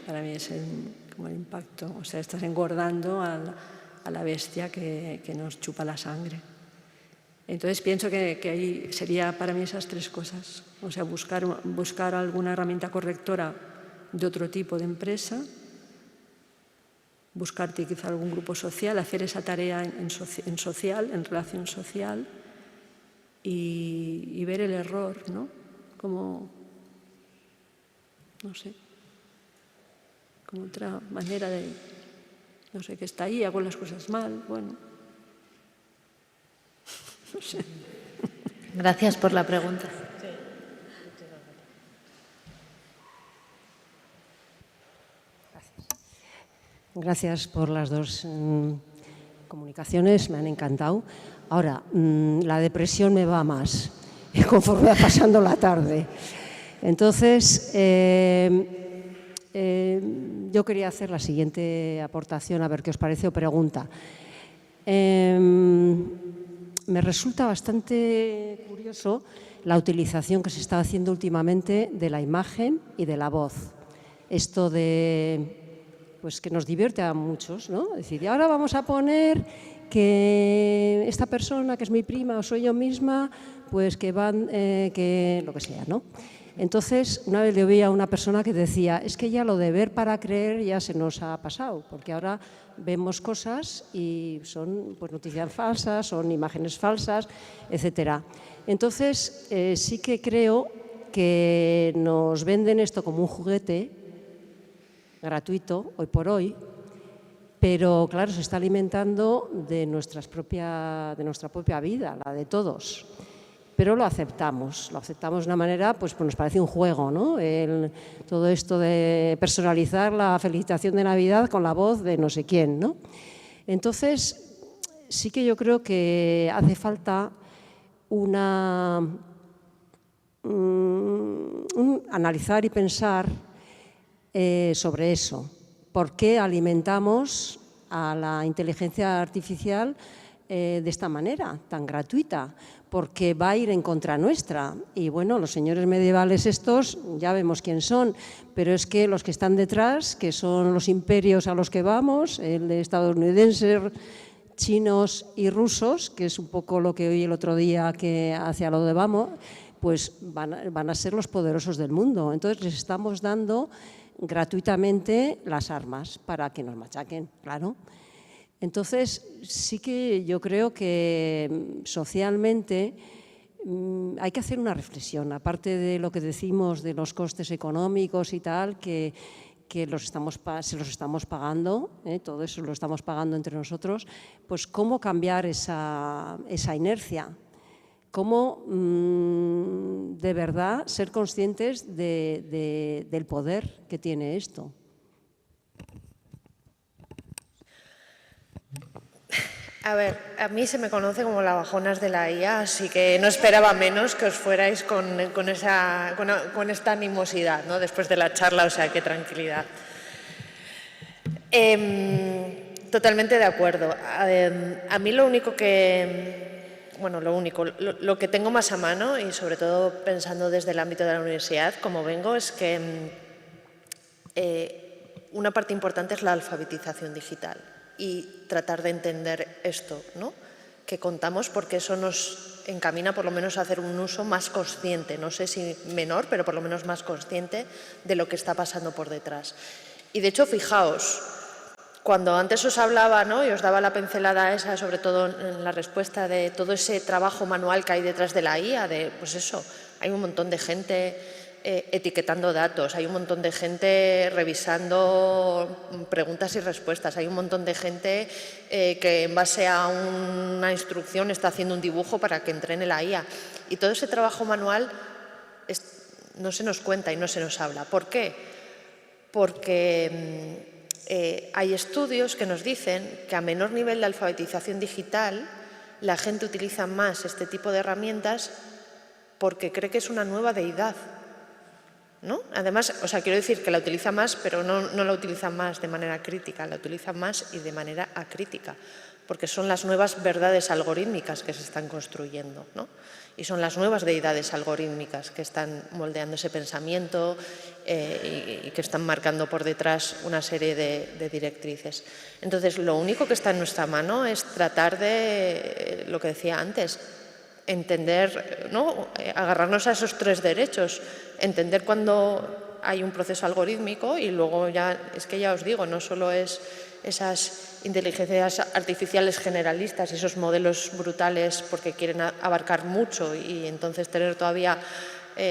Para mí es como el impacto. O sea, estás engordando a la bestia que nos chupa la sangre. Entonces, pienso que ahí sería para mí esas tres cosas. O sea, buscar alguna herramienta correctora de otro tipo de empresa, buscarte quizá algún grupo social, hacer esa tarea en relación social y ver el error, ¿no? Como, no sé, como otra manera de, no sé, que está ahí, hago las cosas mal, bueno, no sé. Gracias por la pregunta. Gracias por las dos comunicaciones, me han encantado. Ahora, la depresión me va más conforme va pasando la tarde. Entonces, yo quería hacer la siguiente aportación, a ver qué os parece o pregunta. Me resulta bastante curioso la utilización que se está haciendo últimamente de la imagen y de la voz. Esto de... pues que nos divierte a muchos, ¿no? Es decir, y ahora vamos a poner que esta persona, que es mi prima o soy yo misma, pues que van, que lo que sea, ¿no? Entonces, una vez le oí a una persona que decía, es que ya lo de ver para creer ya se nos ha pasado, porque ahora vemos cosas y son pues, noticias falsas, son imágenes falsas, etcétera. Entonces, sí que creo que nos venden esto como un juguete gratuito, hoy por hoy, pero claro, se está alimentando de nuestra propia vida, la de todos. Pero lo aceptamos de una manera, pues nos parece un juego, ¿no? Todo esto de personalizar la felicitación de Navidad con la voz de no sé quién, ¿no? Entonces, sí que yo creo que hace falta analizar y pensar sobre eso. ¿Por qué alimentamos a la inteligencia artificial de esta manera, tan gratuita? Porque va a ir en contra nuestra. Y bueno, los señores medievales estos ya vemos quién son, pero es que los que están detrás, que son los imperios a los que vamos, el de estadounidenses, chinos y rusos, que es un poco lo que oí el otro día que hacia lo de vamos, pues van a ser los poderosos del mundo. Entonces les estamos dando gratuitamente las armas para que nos machaquen, claro. Entonces, sí que yo creo que socialmente hay que hacer una reflexión, aparte de lo que decimos de los costes económicos y tal, que que se los estamos pagando, todo eso lo estamos pagando entre nosotros, pues cómo cambiar esa inercia, cómo de verdad ser conscientes del poder que tiene esto. A ver, a mí se me conoce como la bajonas de la IA, así que no esperaba menos que os fuerais con esta animosidad, ¿no? Después de la charla, o sea, qué tranquilidad. Totalmente de acuerdo. A mí lo único que... Bueno, lo que tengo más a mano, y sobre todo pensando desde el ámbito de la universidad, como vengo, es que una parte importante es la alfabetización digital. Y tratar de entender esto, ¿no? Que contamos, porque eso nos encamina por lo menos a hacer un uso más consciente, no sé si menor, pero por lo menos más consciente de lo que está pasando por detrás. Y de hecho, fijaos, cuando antes os hablaba, ¿no? Y os daba la pincelada esa, sobre todo en la respuesta de todo ese trabajo manual que hay detrás de la IA, de pues eso, hay un montón de gente etiquetando datos, hay un montón de gente revisando preguntas y respuestas, hay un montón de gente que en base a una instrucción está haciendo un dibujo para que entrene la IA. Y todo ese trabajo manual no se nos cuenta y no se nos habla. ¿Por qué? Porque hay estudios que nos dicen que a menor nivel de alfabetización digital la gente utiliza más este tipo de herramientas porque cree que es una nueva deidad, ¿no? Además, o sea, quiero decir que la utiliza más, pero no la utiliza más de manera crítica, la utiliza más y de manera acrítica, porque son las nuevas verdades algorítmicas que se están construyendo, ¿no? Y son las nuevas deidades algorítmicas que están moldeando ese pensamiento y que están marcando por detrás una serie de directrices. Entonces, lo único que está en nuestra mano es tratar de, lo que decía antes, entender, ¿no? Agarrarnos a esos tres derechos, entender cuando hay un proceso algorítmico y luego ya, es que ya os digo, no solo es esas inteligencias artificiales generalistas y esos modelos brutales porque quieren abarcar mucho y entonces tener todavía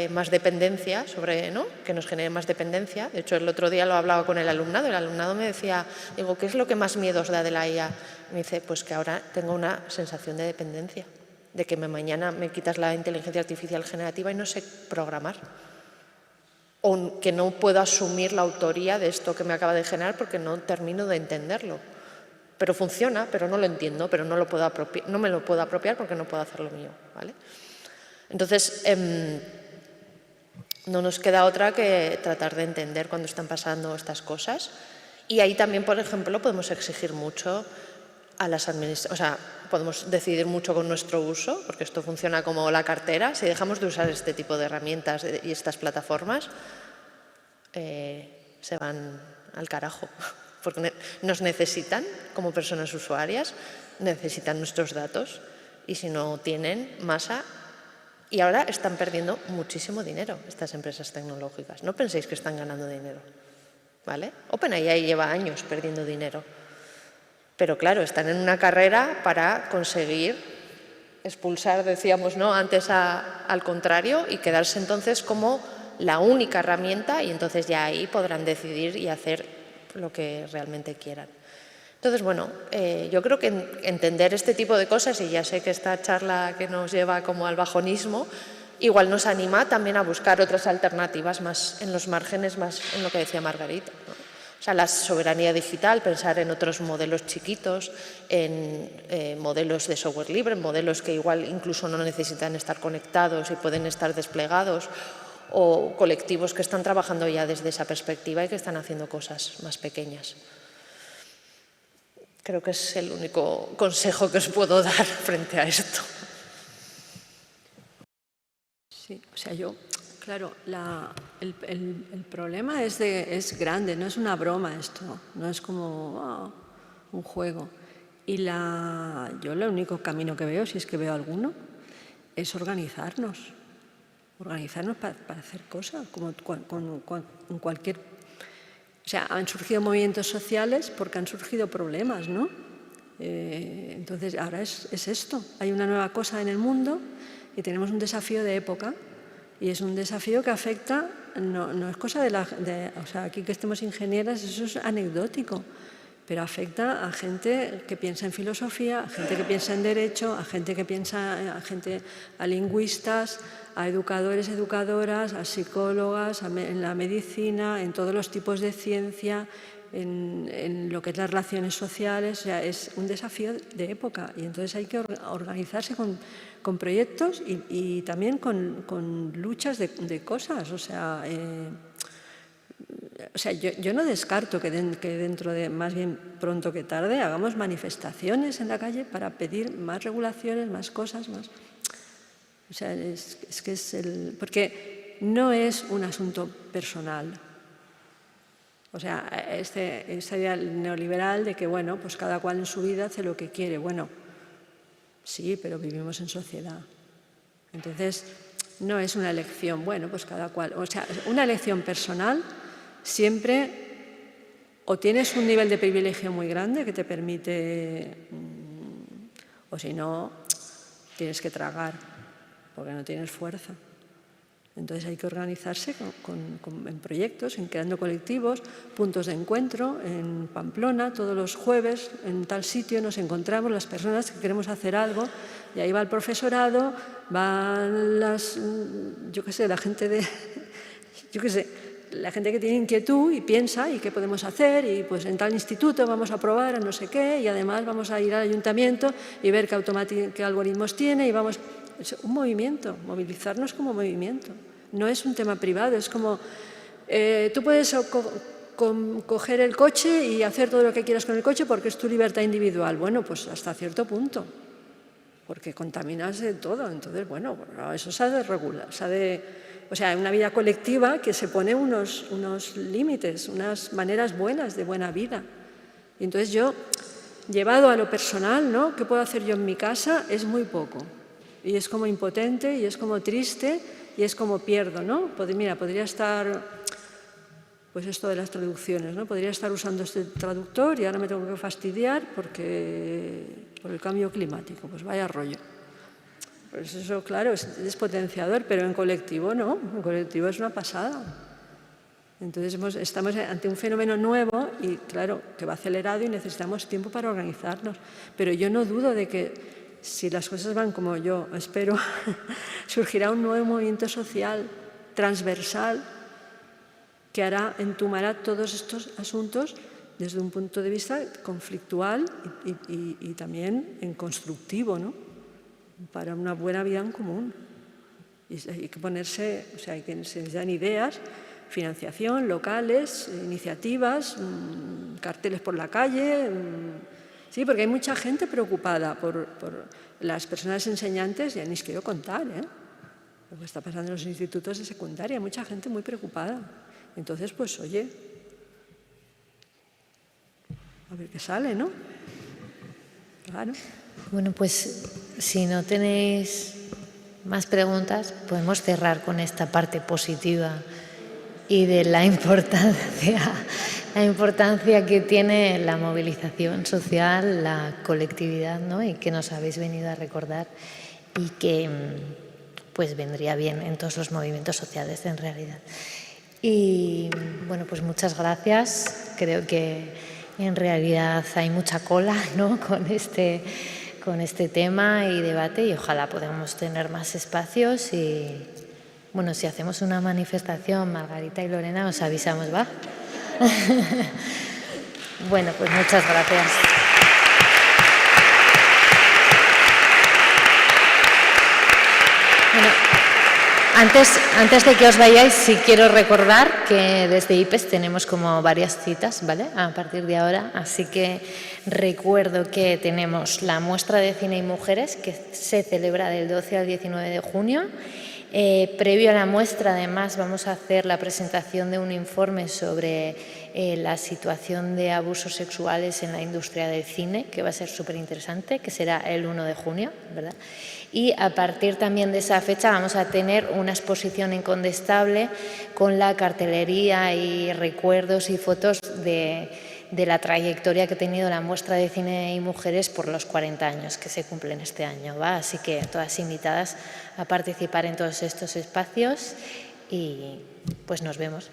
más dependencia sobre, ¿no? Que nos genere más dependencia. De hecho, el otro día lo hablaba con el alumnado me decía, digo, ¿qué es lo que más miedo os da de la IA? Me dice, pues que ahora tengo una sensación de dependencia, de que mañana me quitas la inteligencia artificial generativa y no sé programar. O que no puedo asumir la autoría de esto que me acaba de generar porque no termino de entenderlo. Pero funciona, pero no lo entiendo, pero no me lo puedo apropiar porque no puedo hacer lo mío, ¿vale? Entonces, no nos queda otra que tratar de entender cuando están pasando estas cosas. Y ahí también, por ejemplo, podemos exigir mucho a las administraciones, o sea, podemos decidir mucho con nuestro uso, porque esto funciona como la cartera. Si dejamos de usar este tipo de herramientas y estas plataformas, se van al carajo, porque nos necesitan como personas usuarias, necesitan nuestros datos, y si no tienen masa, y ahora están perdiendo muchísimo dinero estas empresas tecnológicas. No penséis que están ganando dinero, ¿vale? OpenAI lleva años perdiendo dinero. Pero claro, están en una carrera para conseguir expulsar, decíamos, ¿no? Antes al contrario, y quedarse entonces como la única herramienta, y entonces ya ahí podrán decidir y hacer lo que realmente quieran. Entonces, bueno, yo creo que entender este tipo de cosas, y ya sé que esta charla que nos lleva como al bajonismo, igual nos anima también a buscar otras alternativas más en los márgenes, más en lo que decía Margarita, ¿no? O sea, la soberanía digital, pensar en otros modelos chiquitos, en modelos de software libre, modelos que igual incluso no necesitan estar conectados y pueden estar desplegados, o colectivos que están trabajando ya desde esa perspectiva y que están haciendo cosas más pequeñas. Creo que es el único consejo que os puedo dar frente a esto. Sí, o sea, claro, el problema es grande, no es una broma esto, no es como un juego. Y yo el único camino que veo, si es que veo alguno, es organizarnos para hacer cosas, como en cualquier... O sea, han surgido movimientos sociales porque han surgido problemas, ¿no? Entonces, ahora es esto. Hay una nueva cosa en el mundo y tenemos un desafío de época, y es un desafío que afecta no es cosa o sea, aquí que estemos ingenieras, eso es anecdótico, pero afecta a gente que piensa en filosofía, a gente que piensa en derecho, a gente que piensa, a lingüistas, a educadores, educadoras, a psicólogas, en la medicina, en todos los tipos de ciencia, en lo que es las relaciones sociales. O sea, es un desafío de época y entonces hay que organizarse con proyectos y también con luchas de cosas. O sea, yo no descarto que dentro de, más bien pronto que tarde, hagamos manifestaciones en la calle para pedir más regulaciones, más cosas, más... O sea, porque no es un asunto personal. O sea, esta idea neoliberal de que, bueno, pues cada cual en su vida hace lo que quiere. Bueno, sí, pero vivimos en sociedad. Entonces, no es una elección, bueno, pues cada cual... O sea, una elección personal siempre o tienes un nivel de privilegio muy grande que te permite, o si no, tienes que tragar, porque no tienes fuerza. Entonces hay que organizarse en proyectos, creando colectivos, puntos de encuentro. En Pamplona, todos los jueves, en tal sitio nos encontramos las personas que queremos hacer algo y ahí va el profesorado, van la gente de... la gente que tiene inquietud y piensa y qué podemos hacer y pues en tal instituto vamos a probar a no sé qué y además vamos a ir al ayuntamiento y ver qué algoritmos tiene y vamos... Es un movimiento, movilizarnos como movimiento. No es un tema privado, es como... tú puedes coger el coche y hacer todo lo que quieras con el coche porque es tu libertad individual. Bueno, pues hasta cierto punto, porque contaminas de todo. Entonces, bueno, eso se ha de regular, o sea, una vida colectiva que se pone unos límites, unas maneras buenas de buena vida. Y entonces yo, llevado a lo personal, ¿no? ¿Qué puedo hacer yo en mi casa? Es muy poco. Y es como impotente, y es como triste, y es como pierdo, ¿no? Mira, podría estar, pues esto de las traducciones, ¿no? Podría estar usando este traductor y ahora me tengo que fastidiar por el cambio climático. Pues vaya rollo. Pues eso, claro, es despotenciador, pero en colectivo no, en colectivo es una pasada. Entonces estamos ante un fenómeno nuevo y, claro, que va acelerado y necesitamos tiempo para organizarnos. Pero yo no dudo de que, si las cosas van como yo espero, surgirá un nuevo movimiento social transversal que entumará todos estos asuntos desde un punto de vista conflictual y también en constructivo, ¿no? Para una buena vida en común. Y hay que ponerse, o sea, hay que se dan ideas, financiación, locales, iniciativas, carteles por la calle. Sí, porque hay mucha gente preocupada por las personas enseñantes, ya ni os quiero contar, lo que está pasando en los institutos de secundaria, mucha gente muy preocupada. Entonces, pues, oye, a ver qué sale, ¿no? Claro. Bueno, pues si no tenéis más preguntas, podemos cerrar con esta parte positiva y de la importancia que tiene la movilización social, la colectividad, ¿no? Y que nos habéis venido a recordar y que pues vendría bien en todos los movimientos sociales en realidad. Y bueno, pues muchas gracias. Creo que en realidad hay mucha cola, ¿no? con este tema y debate y ojalá podamos tener más espacios y bueno, si hacemos una manifestación, Margarita y Lorena, os avisamos, ¿va? Bueno, pues muchas gracias. Bueno, antes de que os vayáis, sí quiero recordar que desde IPES tenemos como varias citas, ¿vale? A partir de ahora, así que recuerdo que tenemos la muestra de cine y mujeres que se celebra del 12 al 19 de junio. Previo a la muestra, además, vamos a hacer la presentación de un informe sobre la situación de abusos sexuales en la industria del cine, que va a ser súper interesante, que será el 1 de junio, ¿verdad? Y a partir también de esa fecha vamos a tener una exposición en Condestable con la cartelería y recuerdos y fotos de la trayectoria que ha tenido la muestra de cine y mujeres por los 40 años que se cumplen este año, ¿va? Así que todas invitadas a participar en todos estos espacios y pues nos vemos.